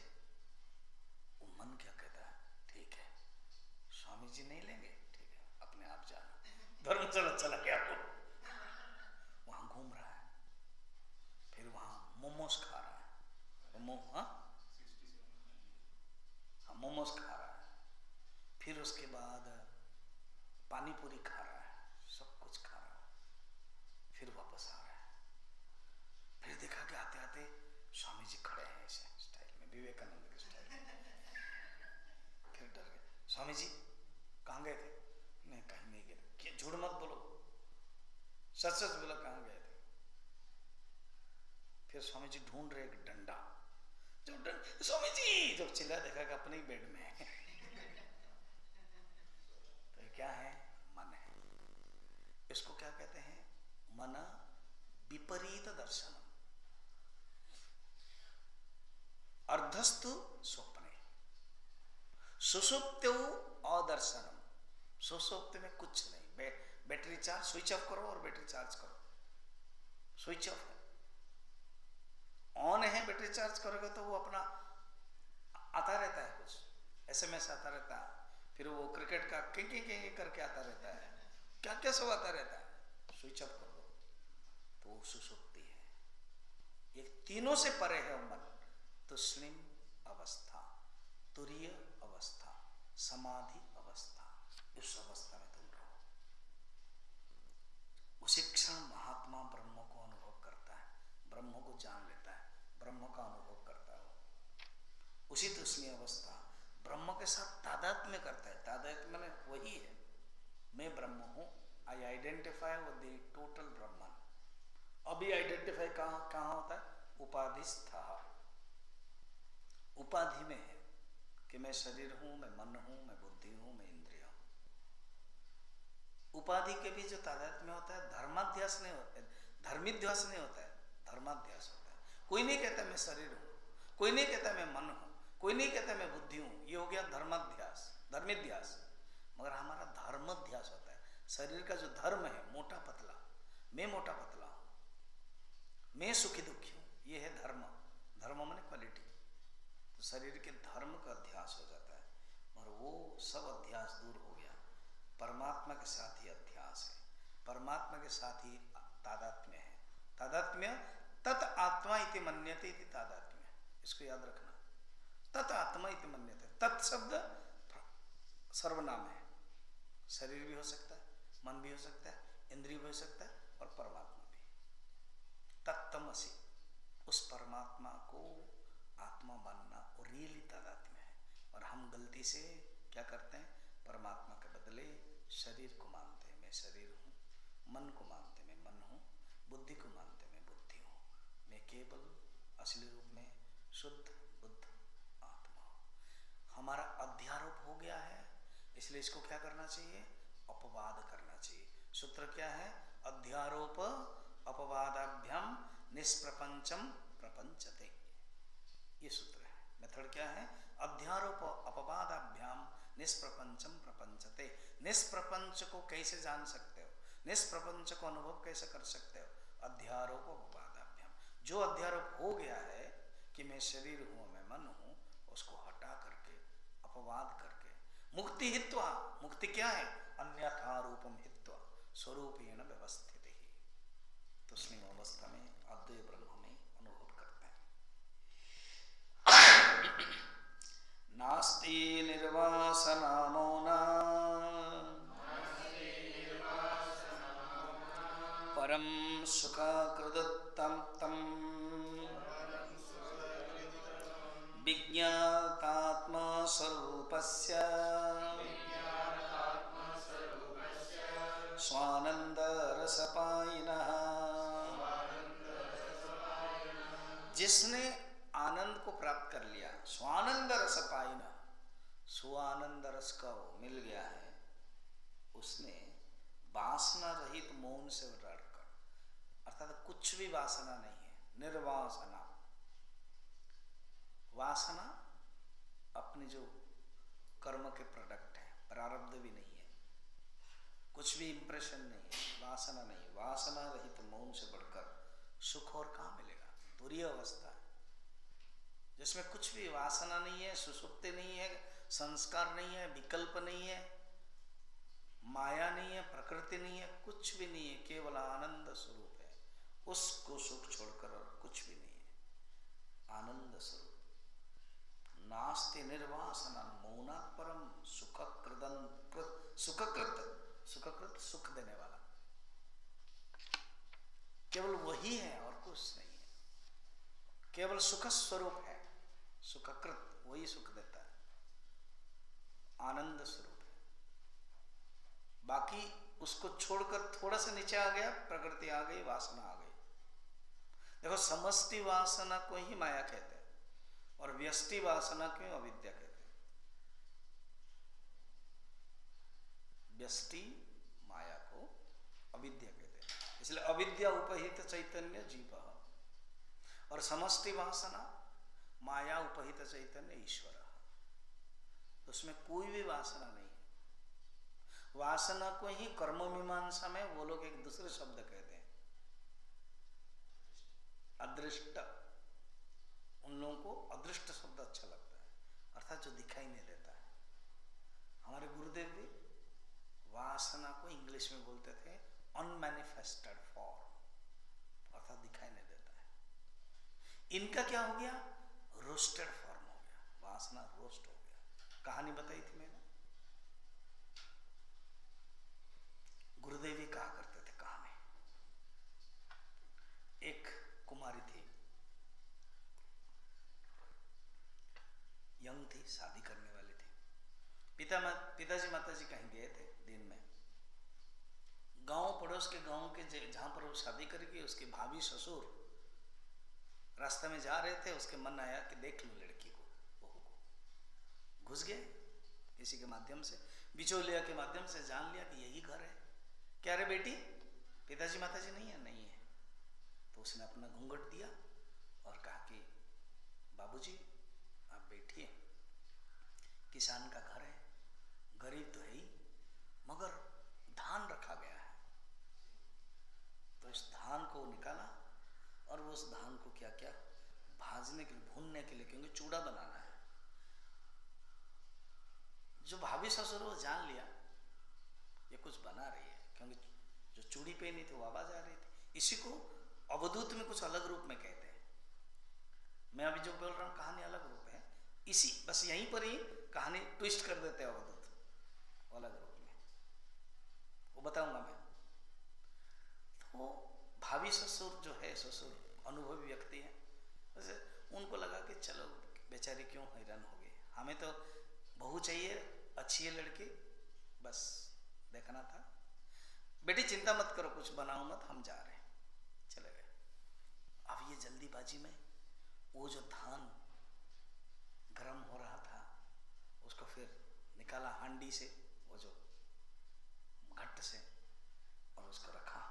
वो मन क्या कहता है? ठीक है, स्वामी जी नहीं लेंगे, ठीक है अपने आप जाना। धर्मशाला चला गया वो, वहां घूम रहा है, फिर वहां मोमोज खा रहा है, मोमोज खा रहा है, फिर उसके बाद पानी पूरी खा रहा है, सब कुछ खा रहा है, फिर वापस आ रहा है। फिर देखा कि आते आते स्वामी जी खड़े हैं ऐसे स्टाइल में, विवेकानंद के स्टाइल में। फिर डर गए, स्वामी जी कहाँ गए थे? नहीं कहीं नहीं गए। क्या झूठ मत बोलो, सच सच बोलो कहाँ गए थे? फिर स्वामी जी ढूंढ रहे एक डंडा, स्वामी जी जब चिल्ला देखा कि अपने ही बेड में है। तो क्या है? मन है। इसको क्या कहते हैं? मन विपरीत दर्शन। अर्धस्तु स्वप्ने सुषुप्त्यौ अदर्शनम। सुषुप्त में कुछ नहीं, बैटरी चार्ज स्विच ऑफ करो और बैटरी चार्ज करो, स्विच ऑफ है। ऑन है बैटरी चार्ज करोगे तो वो अपना आता रहता है, कुछ एसएमएस आता रहता है, फिर वो क्रिकेट का किंग करके आता रहता है, क्या क्या सब आता रहता है। स्विच ऑफ कर दो तो वो सुसुप्ति है। ये तीनों से परे है मन। तुस्लिम अवस्था, तुरीय अवस्था, समाधि अवस्था, इस अवस्था में तुम रहो। उसी क्षण महात्मा ब्रह्म को अनुभव करता है, ब्रह्म को जान लेता है, ब्रह्म का अनुभव करता है। उसी तुस्लिम अवस्था ब्रह्म के साथ तादात्म्य करता है। तादात्म्य माने वही है, मैं ब्रह्म हूं, I identify with the total Brahman. अभी आइडेंटिफाई कहाँ होता है? उपाधिस्था, उपाधि में है कि मैं शरीर हूं, मैं मन हूं, मैं बुद्धि हूं, मैं इंद्रिय हूं। उपाधि के भी जो तादात्म्य होता है, धर्माध्यास नहीं होता है, धर्मिध्यास नहीं होता है, धर्माध्यास होता है। कोई नहीं कहता मैं शरीर हूं, कोई नहीं कहता मैं मन हूं, कोई नहीं कहता मैं बुद्धि हूं। ये हो गया धर्माध्यास, धर्मिध्यास। मगर हमारा धर्माध्यास होता है। शरीर का जो धर्म है, मोटा पतला, मैं मोटा पतला हूं, मैं सुखी दुखी हूं, ये है धर्म। धर्म माने क्वालिटी। तो शरीर के धर्म का अध्यास हो जाता है, मगर वो सब अध्यास दूर हो गया। परमात्मा के साथ ही अध्यास है, परमात्मा के साथ ही तादात्म्य है। तादात्म्य तत् आत्मा इति मन्यते इति तादात्म्य, इसको याद रखना। तत् आत्मा इति मन्यते, तत् शब्द सर्वनाम है। शरीर भी हो सकता है, मन भी हो सकता है, इंद्रिय भी हो सकता है, और परमात्मा भी। तत्तमसि, उस परमात्मा को आत्मा मानना और रियली तादात्म्य है। और हम गलती से क्या करते हैं? परमात्मा के बदले शरीर को मानते हैं, मैं शरीर हूँ, मन को मानते मैं मन हूँ, बुद्धि को मानते मैं बुद्धि हूँ। मैं केवल असली रूप में शुद्ध बुद्ध आत्मा हूँ। हमारा अध्यारोप हो गया है, इसलिए इसको क्या करना चाहिए? अपवाद करना चाहिए। सूत्र क्या है? अध्यारोप अपवादाभ्याम निष्प्रपंचम प्रपंचते, ये सूत्र है। मेथड क्या है? अध्यारोप अपवादाभ्याम निष्प्रपंचम प्रपंचते। निष्प्रपंच को कैसे जान सकते हो? निष्प्रपंच को अनुभव कैसे कर सकते हो? अध्यारोप अपवादाभ्याम। जो अध्यारोप हो गया है कि मैं शरीर हूं, मैं मन हूं, उसको हटा करके, अपवाद करके, मुक्ति हित्वा। मुक्ति क्या है? अन्यथा रूपम हित्वा, स्वरूपेण व्यवस्थित ही। तुस्लिम अवस्था में अद्वैत ब्रह्म में अनुभव करते हैं। नास्ति निर्वासनामो न परम सुखकृदत्तम तम विज्ञातात्मा स्वरूपस्य स्वानंद रसपायिनः। जिसने आनंद को प्राप्त कर लिया, स्वानंद रसपायिनः, स्वानंद रस का मिल गया है, उसने वासना रहित मौन से रटकर, अर्थात कुछ भी वासना नहीं है, निर्वासना। वासना अपने जो कर्म के प्रोडक्ट है, प्रारब्ध भी नहीं है, कुछ भी इंप्रेशन नहीं है, वासना नहीं। वासना रहित मौन से बढ़कर सुख और कहाँ मिलेगा? तुरीय अवस्था है, जिसमें कुछ भी वासना नहीं है, सुसुप्ति नहीं है, संस्कार नहीं है, विकल्प नहीं है, प्रकृति नहीं है, कुछ भी नहीं है, केवल आनंद स्वरूप है। उसको सुख छोड़कर और कुछ भी नहीं है, आनंद स्वरूप। नास्ति निर्वासनं मौनात् परम सुखकृत सुख देने वाला केवल वही है और कुछ नहीं है। केवल सुख स्वरूप है, सुखकृत, वही सुख देता है, आनंद स्वरूप है। बाकी उसको छोड़कर थोड़ा सा नीचे आ गया, प्रकृति आ गई, वासना आ गई। देखो, समष्टि वासना को ही माया कहते हैं और व्यष्टि वासना को अविद्या कहते हैं। व्यष्टि माया को अविद्या कहते हैं, इसलिए अविद्या उपहित चैतन्य जीव, और समष्टि वासना माया उपहित चैतन्य ईश्वर। तो उसमें कोई भी वासना नहीं है। वासना को ही कर्म मीमांसा में वो लोग एक दूसरे शब्द कहते हैं, अदृष्ट। उन लोगों को अदृष्ट शब्द अच्छा लगता है, अर्थात जो दिखाई नहीं देता है। हमारे गुरुदेव भी वासना को इंग्लिश में बोलते थे अनमैनिफेस्टेड फॉर्म, अर्थात दिखाई नहीं देता है। इनका क्या हो गया? रोस्टेड फॉर्म हो गया, वासना रोस्ट हो गया। कहानी बताई थी मैंने, गुरुदेव ही कहा करते थे कहानी। एक कुमारी थी, यंग थी, शादी करने वाली थी। पिताजी माताजी कहीं गए थे दिन में, गांव पड़ोस के गांव के जहां पर वो शादी करेगी, उसके भाभी ससुर रास्ते में जा रहे थे। उसके मन आया कि देख लो लड़की को, बहू को। घुस गए किसी के माध्यम से, बिचौलिया के माध्यम से जान लिया कि यही घर है। क्या रे बेटी, पिताजी माताजी नहीं है? नहीं है। तो उसने अपना घूंघट दिया और कहा कि बाबूजी आप बैठिए, किसान का घर है, गरीब तो है ही, मगर धान रखा गया है। तो इस धान को निकाला और वो उस धान को क्या क्या भाजने के लिए, भूनने के लिए, क्योंकि चूड़ा बनाना है। जो भाभी ससुर वो जान लिया ये कुछ बना रही है, क्योंकि जो चूड़ी पहनी थी वो आवाज आ रही थी। इसी को अवधूत में कुछ अलग रूप में कहते हैं। मैं अभी जो बोल रहा हूँ कहानी अलग रूप है, इसी बस यहीं पर ही कहानी ट्विस्ट कर देते हैं अवधूत अलग रूप में, वो बताऊंगा मैं। तो भाभी ससुर जो है, ससुर अनुभवी व्यक्ति है, वैसे उनको लगा कि चलो बेचारी क्यों हैरान हो गई, हमें तो बहू चाहिए, अच्छी है लड़की, बस देखना था। बेटी चिंता मत करो, कुछ बनाओ मत, हम जा रहे हैं। चले गए। अब ये जल्दीबाजी में वो जो धान गरम हो रहा था उसको फिर निकाला हांडी से, वो जो घट्ट से, और उसको रखा।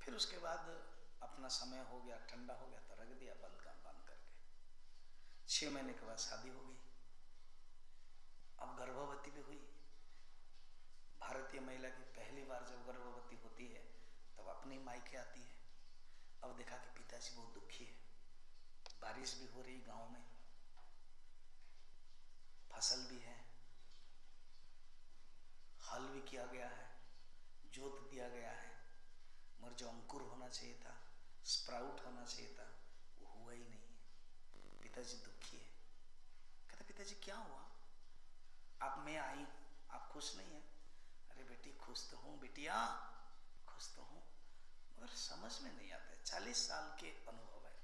फिर उसके बाद अपना समय हो गया, ठंडा हो गया तो रख दिया बंद करके। 6 महीने के बाद शादी हो गई। अब गर्भवती भी हुई। भारतीय महिला की पहली बार जब गर्भवती होती है तब अपनी मायके आती है। अब देखा कि पिताजी बहुत दुखी है, बारिश भी हो रही गांव में, फसल भी है, हल भी किया गया है, जोत दिया गया है, मगर जो अंकुर होना चाहिए था, स्प्राउट होना चाहिए था, वो हुआ ही नहीं है। पिताजी दुखी है। कहता पिताजी क्या हुआ, आप मैं आई, आप खुश नहीं है? अरे बेटी खुश तो हूँ बिटिया, खुश तो हूँ, मगर समझ में नहीं आता है। 40 साल के अनुभव है,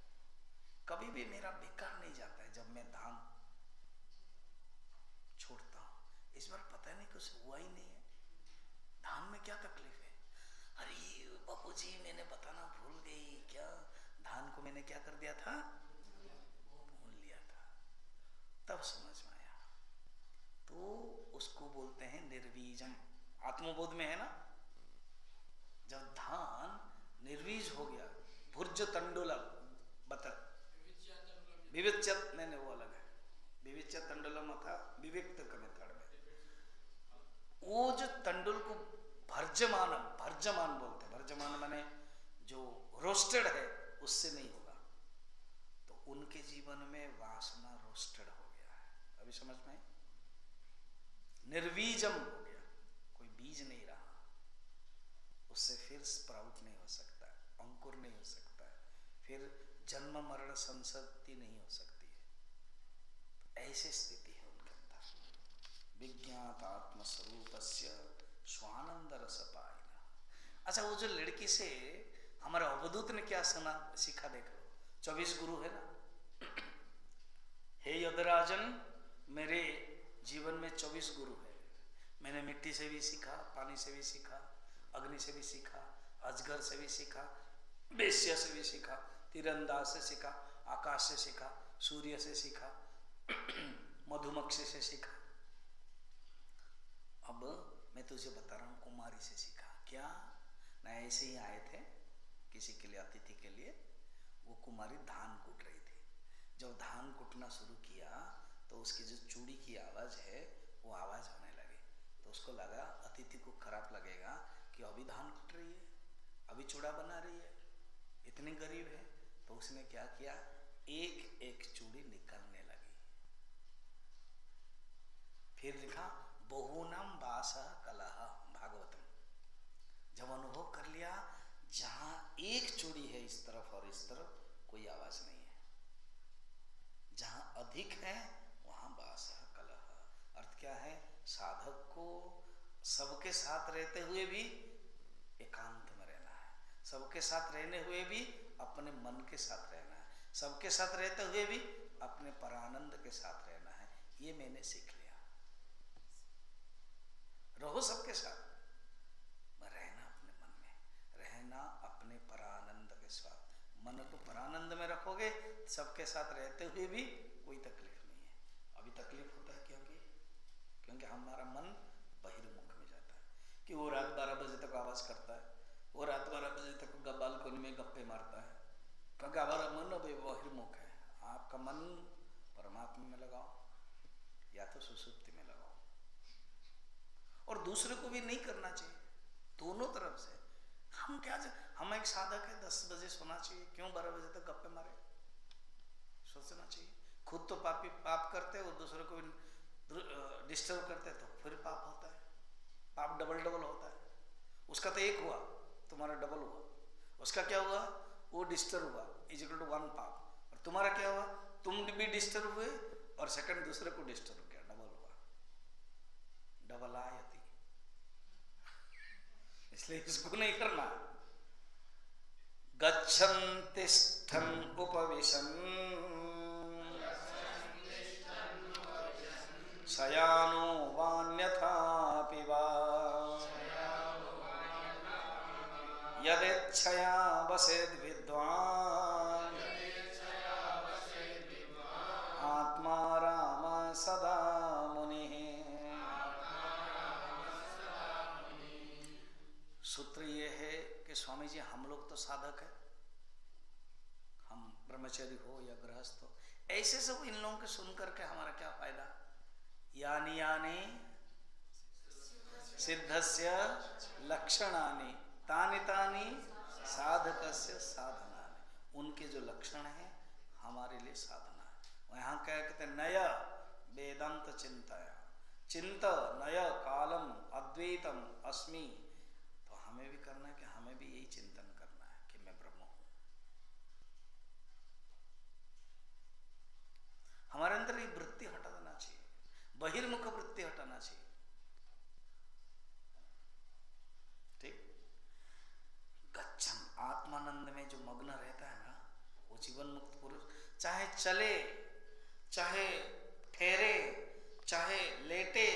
कभी भी मेरा बेकार नहीं जाता है जब मैं धान छोड़ता हूँ। इस बार पता नहीं कुछ हुआ ही नहीं है, धान में क्या तकलीफ है? अरे बापूजी मैंने बताना भूल गई, क्या धान को मैंने क्या कर दिया था, भूल लिया था। तब समझ में आया। तो उसको बोलते हैं निर्वीजम। आत्मबोध में है ना, जब धान निर्वीज हो गया, भुर्ज तंडुलम बता, विविच्यत नहीं वो अलग है, विविच्य तंडुलम था विविक्त के मेथड में। वो जो तंडुल को भर्जमान बोलते हैं, भर्जमान माने जो रोस्टेड है उससे नहीं होगा। तो उनके जीवन में वासना रोस्टेड हो गया है। अभी समझ में? निर्वीजम हो गया, कोई बीज नहीं रहा। फिर जन्म मरण संसक्ति नहीं हो सकती है। ऐसी स्थिति है उनके अंदर। विज्ञात आत्मस्वरूपस्य स्वानंद रस पाइना। अच्छा, वो जो लड़की से हमारे अवधूत ने क्या सुना सीखा देख लो। 24 गुरु है ना। हे यदराजन, मेरे जीवन में 24 गुरु है। मैंने मिट्टी से भी सीखा, पानी से भी सीखा, अग्नि से भी सीखा, अजगर से भी सीखा, वेश्या से भी सीखा, तीरंदाज से सीखा, आकाश से सीखा, सूर्य से सीखा, मधुमक्खी से सीखा। अब मैं तुझे बता रहा हूँ, कुमारी से सीखा। क्या ना, ऐसे ही आए थे किसी के लिए, अतिथि के लिए। वो कुमारी धान कूट रही थी। जब धान कूटना शुरू किया तो उसकी जो चूड़ी की आवाज़ है वो आवाज़ होने लगी। तो उसको लगा, अतिथि को खराब लगेगा कि अभी धान कूट रही है, अभी चूड़ा बना रही है, इतनी गरीब है। तो उसने क्या किया, एक एक चूड़ी निकालने लगी। फिर लिखा बहुनाम वासः कलह, भागवतम। जब अनुभव कर लिया, जहां एक चूड़ी है इस तरफ और इस तरफ, कोई आवाज नहीं है। जहां अधिक है वहां वासः कलह। अर्थ क्या है, साधक को सबके साथ रहते हुए भी एकांत में रहना है, सबके साथ रहने हुए भी अपने मन के साथ रहना है, सबके साथ रहते हुए भी अपने परानंद के साथ रहना है। ये मैंने सीख लिया। रहो सबके साथ, रहना अपने मन में, रहना अपने परानंद के साथ। मन को परानंद में रखोगे, सबके साथ रहते हुए भी कोई तकलीफ नहीं है। अभी तकलीफ होता है क्योंकि हमारा मन बहिर्मुख में जाता है कि वो रात 12 बजे तक आवाज करता है, वो रात 12 बजे तक बालकोनी में गप्पे मारता है, क्योंकि हमारा मन अभी बहिर्मुख है। आपका मन परमात्मा में लगाओ या तो सुसुप्ति में लगाओ। और दूसरे को भी नहीं करना चाहिए, दोनों तरफ से। हम क्या, हम एक साधक है, 10 बजे सोना चाहिए, क्यों 12 बजे तक गप्पे मारे? सोचना चाहिए। खुद तो पाप करते और दूसरे को डिस्टर्ब करते तो फिर पाप होता है। पाप डबल होता है। उसका तो एक हुआ, तुम्हारा डबल हुआ। उसका क्या हुआ, वो डिस्टर्ब हुआ, इक्वल टू 1 पाप। और तुम्हारा क्या हुआ, तुम भी डिस्टर्ब हुए और सेकंड दूसरे को डिस्टर्ब किया, डबल हुआ। डबल आयति, इसलिए इसको नहीं करना। गच्छन् तिष्ठन् उपविशन् शयानो वान्यथापि वा यदेच्छया वसेद् विद्वान् आत्मा राम सदा मुनिः। सूत्र ये है कि स्वामी जी, हम लोग तो साधक है, हम ब्रह्मचारी हो या गृहस्थ हो, ऐसे सब इन लोगों के सुन करके हमारा क्या फायदा। यानी यानी सिद्धस्य लक्षणानि तानि तानि साधकस्य साधनानि। उनके जो लक्षण है हमारे लिए साधना है। यहाँ क्या कहते हैं, नया वेदांत चिंतया चिंत नय कालम अद्वैतम अस्मि। तो हमें भी करना है कि हमें भी यही चिंतन करना है कि मैं ब्रह्म हूं। हमारे अंदर ये वृत्ति हटा देना चाहिए, बहिर्मुख वृत्ति हटाना चाहिए। ठीक, गच्छन्, आत्मानंद में जो मग्न रहता है ना, वो जीवन मुक्त पुरुष, चाहे चले, चाहे ठहरे, चाहे लेटे,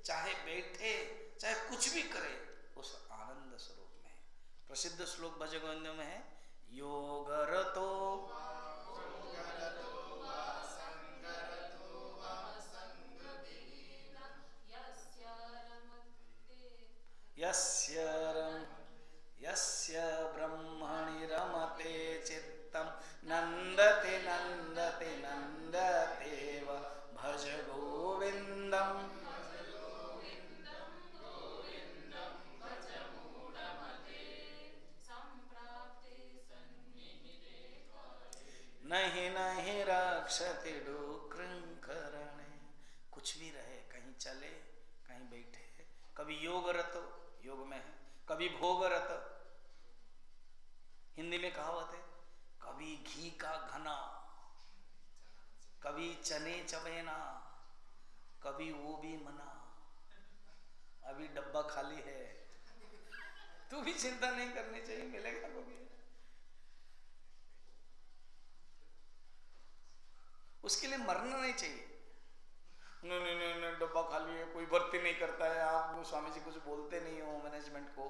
चाहे बैठे, चाहे कुछ भी करे, उस आनंद स्वरूप में। प्रसिद्ध श्लोक भजगोविंद में है, योगरतो यस्य ब्रह्मणि रमते चित्तम नंदते नंदते नंदतेव भज गोविंदम। नहीं नहीं रक्षति डुकृंकरणे। कुछ भी रहे, कहीं चले, कहीं बैठे, कभी योगरत, योग में है, कभी भोगरत, हिंदी में कहावत है, कभी कभी घी का घना, कभी चने चबेना, कभी वो भी मना, अभी डब्बा खाली है, तू भी चिंता नहीं करनी चाहिए, मिलेगा वो भी। उसके लिए मरना नहीं चाहिए। नहीं नहीं नहीं नहीं, डब्बा खाली है, कोई भर्ती नहीं करता है, आप स्वामी जी कुछ बोलते नहीं हो मैनेजमेंट को,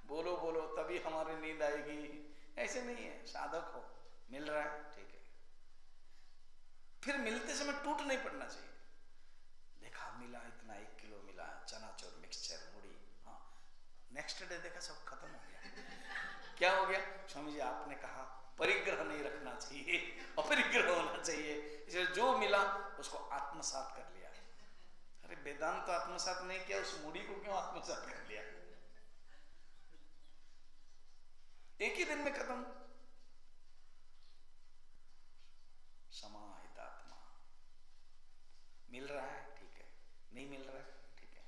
बोलो बोलो तभी हमारी नींद आएगी, ऐसे नहीं है। साधक हो, मिल रहा है ठीक है, फिर मिलते समय टूट नहीं पड़ना चाहिए। देखा मिला इतना, 1 किलो मिला, चनाचूर मिक्सचर मुड़ी, हाँ, नेक्स्ट डे देखा सब खत्म हो गया। क्या हो गया? स्वामी जी आपने कहा परिग्रह नहीं रखना चाहिए, अपरिग्रह होना चाहिए, इसलिए जो मिला उसको आत्मसात कर लिया। अरे वेदांत तो आत्मसात नहीं किया, उस मुड़ी को क्यों आत्मसात कर लिया? एक ही दिन में खत्म। समाहितात्मा, मिल रहा है ठीक है, नहीं मिल रहा है ठीक है,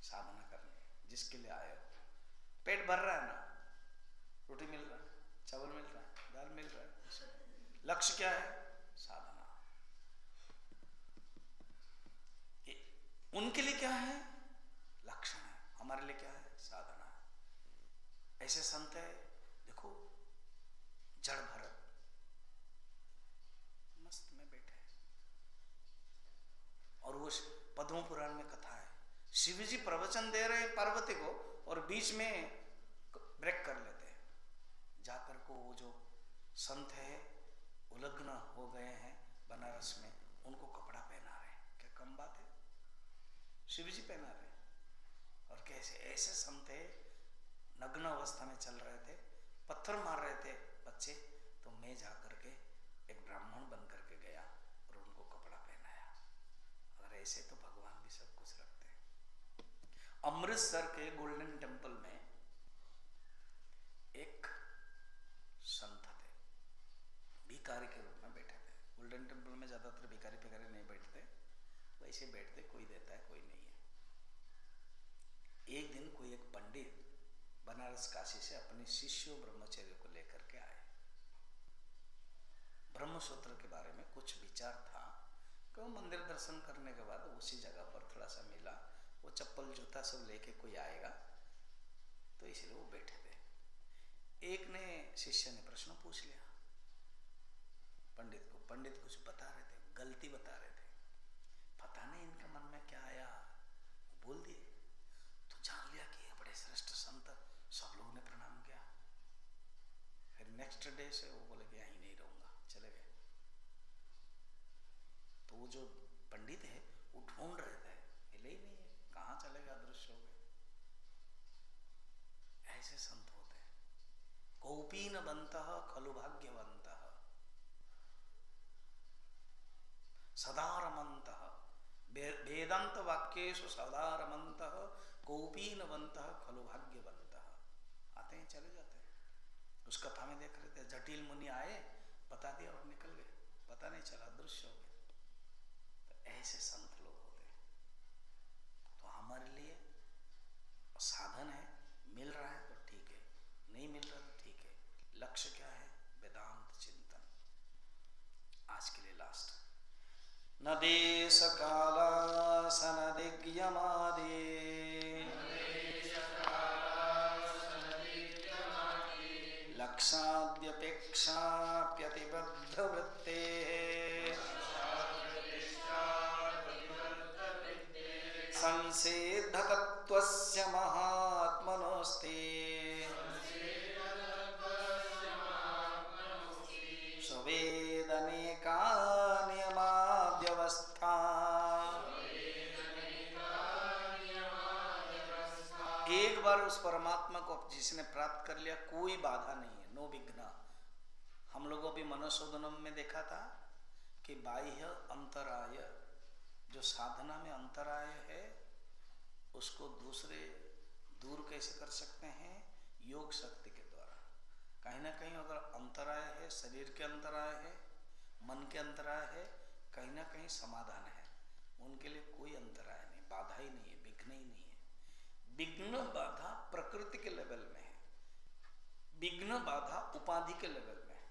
साधना करनी जिसके लिए आए हो। पेट भर रहा है ना, रोटी मिल रहा है, चावल मिल रहा है, दाल मिल रहा है, लक्ष्य क्या है? साधना। उनके लिए क्या है? लक्षण है, हमारे लिए क्या है? साधना है। ऐसे संत है, देखो जड़ भरत मस्त में बैठे, और वो पद्म पुराण में कथा है, शिव जी प्रवचन दे रहे हैं पार्वती को, और बीच में ब्रेक कर लेते हैं, जाकर को वो जो संत है उलग्न हो गए हैं बनारस में, उनको कपड़ा पहना रहे हैं। क्या कम बात है? शिव जी पहना रहे हैं। और कैसे ऐसे संत है, नग्न अवस्था में चल रहे थे, पत्थर मार रहे थे बच्चे, तो मैं जाकर के एक ब्राह्मण बन करके गया और उनको कपड़ा पहनाया। अगर ऐसे तो भगवान भी सब कुछ रखते हैं। अमृतसर के गोल्डन टेम्पल में एक संत थे, भिखारी के रूप में बैठे थे। गोल्डन टेम्पल में ज्यादातर भिखारी पिखारी नहीं बैठते, वैसे बैठते, कोई देता है कोई नहीं है। एक दिन कोई एक पंडित बनारस काशी से अपने शिष्यों ब्रह्मचर्य को लेकर के आए। ब्रह्मसूत्र के बारे में कुछ विचार था कि वो मंदिर दर्शन करने के बाद उसी जगह पर थोड़ा सा मिला, वो चप्पल जूता सब लेके कोई आएगा, तो इसलिए वो बैठे थे। एक ने शिष्य ने प्रश्न पूछ लिया पंडित को, पंडित कुछ बता रहे थे, गलती बता रहे थे, पता नहीं इनके मन में क्या आया, बोल दिए, तो जान लिया कि ये बड़े श्रेष्ठ संत, सब लोगों ने प्रणाम किया। फिर नेक्स्ट डे से वो बोले कि यहीं नहीं रहूंगा, चले गए। तो वो जो पंडित है वो ढूंढ रहे थे, मिले ही नहीं है, कहाँ चले गए, अदृश्य हो गए। ऐसे संत होते हैं। कौपीनवन्तः खलु भाग्यवन्तः सदा रमन्तः, वेदांत वाक्येषु सदा रमन्तः कौपीनवन्तः खलु भाग्यवन्तः। आते हैं चले जाते हैं। उस कथा में देख रहे थे, जटिल मुनि आए, बता दिया और निकल गए, पता नहीं चला, दृश्य हो गए। तो ऐसे संत लोग होते हैं। तो हमारे लिए साधन है, मिल रहा है तो ठीक है, नहीं मिल रहा तो ठीक है। लक्ष्य क्या है? वेदांत चिंतन। आज के लिए लास्ट। न देश काला सनदिग्यमादि लक्षाद्यपेक्षाप्यतिबद्ध वृत्ते संसिद्धतत्त्वस्य महात्मनोस्ते स्वेदनेका नियमाव्यवस्था एक बार उस परमात्मा को जिसने प्राप्त कर लिया, कोई बाधा नहीं है, नो विघ्न। हम लोगों भी मनोशोधनम में देखा था कि बाह्य अंतराय, जो साधना में अंतराय है उसको दूसरे दूर कैसे कर सकते हैं? योग शक्ति के द्वारा। कहीं ना कहीं अगर अंतराय है, शरीर के अंतराय है, मन के अंतराय है, कहीं ना कहीं समाधान है। उनके लिए कोई अंतराय नहीं, बाधा ही नहीं है, विघ्न ही नहीं है। विघ्न बाधा प्रकृति के लेवल में है, विघ्न बाधा उपाधि के लेवल में,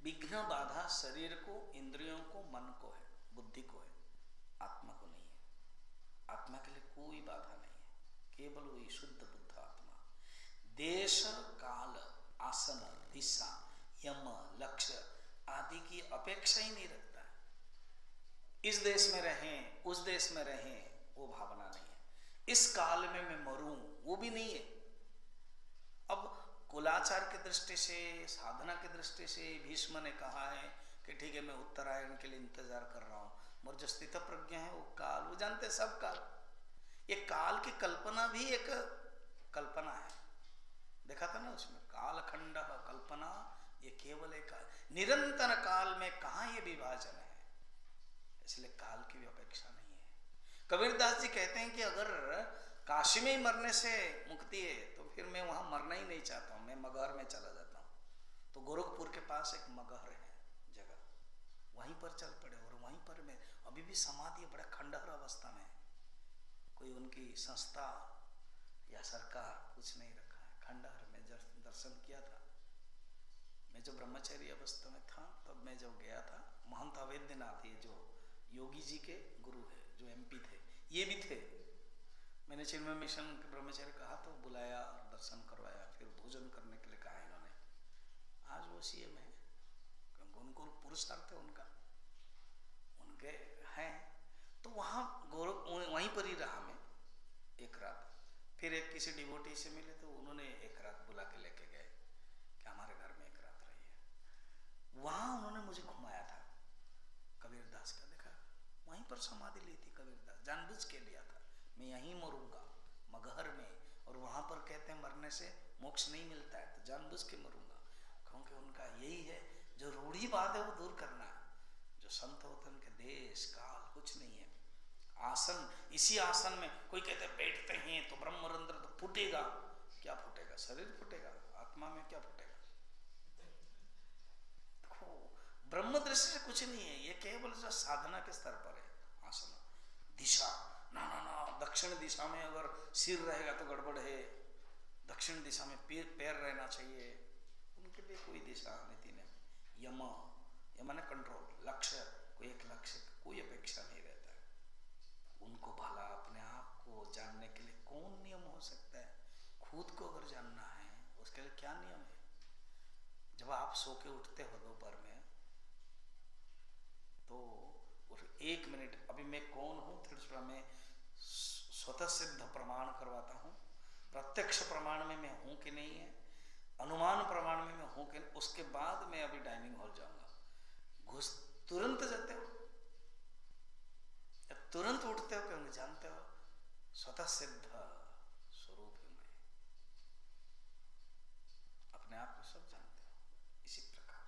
विघ्न बाधा शरीर को, इंद्रियों को, मन को है, बुद्धि को है, आत्मा को नहीं है। आत्मा के लिए कोई बाधा नहीं है, केवल वही शुद्ध बुद्ध आत्मा। देश काल आसन दिशा यम लक्ष्य आदि की अपेक्षा ही नहीं रखता है। इस देश में रहें, उस देश में रहें, वो भावना नहीं है। इस काल में मैं मरूं, वो भी नहीं है। अब कुलाचार की दृष्टि से, साधना की दृष्टि से भीष्म ने कहा है कि ठीक है मैं उत्तरायण के लिए इंतजार कर रहा हूं, और जो स्थित प्रज्ञा है वो काल, वो जानते सब काल। ये काल की कल्पना भी एक कल्पना है, देखा था ना उसमें, कालखंड कल्पना, ये केवल एक निरंतर काल में कहाँ ये विभाजन है, इसलिए काल की भी अपेक्षा नहीं है। कबीरदास जी कहते हैं कि अगर काशी में ही मरने से मुक्ति है तो फिर मैं वहां मरना ही नहीं चाहता हूं, मैं मगहर में चला जाता हूं। तो गोरखपुर के पास एक मगहर है जगह, वहीं पर चल पड़े, और वहीं पर मैं अभी भी समाधि बड़ा खंडहर अवस्था में, कोई उनकी संस्था या सरकार कुछ नहीं रखा है, खंडहर में दर्शन किया था। मैं जो ब्रह्मचर्य अवस्था में था तब मैं जब गया था, महंत अवैधनाथ ये जो योगी जी के गुरु है, जो MP थे, ये भी थे। मैंने चिन्मय मिशन के ब्रह्मचर्य कहा तो बुलाया और दर्शन करवाया, फिर भोजन करने के लिए कहा इन्होंने। आज वो CM है, क्योंकि उनको पुरुषार्थ है उनका, उनके हैं। तो वहाँ वहीं पर ही रहा मैं एक रात। फिर एक किसी डिवोटी से मिले तो उन्होंने एक रात बुला के लेके गए कि हमारे घर में एक रात रही है। वहाँ उन्होंने मुझे घुमाया था, कबीरदास का देखा, वहीं पर समाधि ली थी कबीरदास, जानबूझ के लिया था, मैं यहीं मरूंगा मगहर में, और वहां पर कहते हैं मरने से मोक्ष नहीं मिलता है, तो जानबूझ के मरूंगा, क्योंकि उनका यही है, जो रूढ़िवाद है वो दूर करना है। जो संत होते हैं उनके देश काल कुछ नहीं है। आसन, इसी आसन में कोई कहते हैं बैठते हैं तो ब्रह्मरंध्र तो फूटेगा, क्या फूटेगा, शरीर फूटेगा, आत्मा में क्या फूटेगा। देखो ब्रह्म दृष्टि से कुछ नहीं है, ये केवल जो साधना के स्तर पर है। आसन, दिशा, ना ना ना, दक्षिण दिशा में अगर सिर रहेगा तो गड़बड़ है, दक्षिण दिशा में पैर रहना चाहिए, उनके लिए कोई दिशा नीति नहीं। यम, यम ने कंट्रोल, लक्ष्य, कोई एक लक्ष्य, कोई अपेक्षा नहीं रहता है उनको। भला अपने आप को जानने के लिए कौन नियम हो सकता है? खुद को अगर जानना है उसके लिए क्या नियम है? जब आप सो के उठते हो दोपहर में तो एक मिनट, अभी मैं कौन हूं, थोड़ा मैं स्वतः सिद्ध प्रमाण करवाता हूं, प्रत्यक्ष प्रमाण में मैं हूं कि नहीं है, अनुमान प्रमाण में मैं हूं कि नहीं, उसके बाद मैं अभी डाइनिंग हॉल जाऊंगा। घुस तुरंत जाते हो, तुरंत उठते हो, क्योंकि जानते हो स्वतः सिद्ध स्वरूप है मैं, अपने आप को सब जानते हो। इसी प्रकार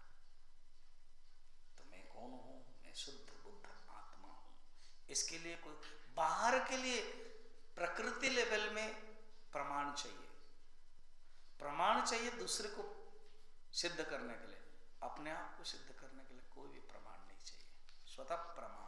तो मैं कौन हूं, मैं शुद्ध बुद्ध आत्मा हूं। इसके लिए कोई बाहर के लिए प्रकृति लेवल में प्रमाण चाहिए, प्रमाण चाहिए दूसरे को सिद्ध करने के लिए, अपने आप को सिद्ध करने के लिए कोई भी प्रमाण नहीं चाहिए, स्वतः प्रमाण।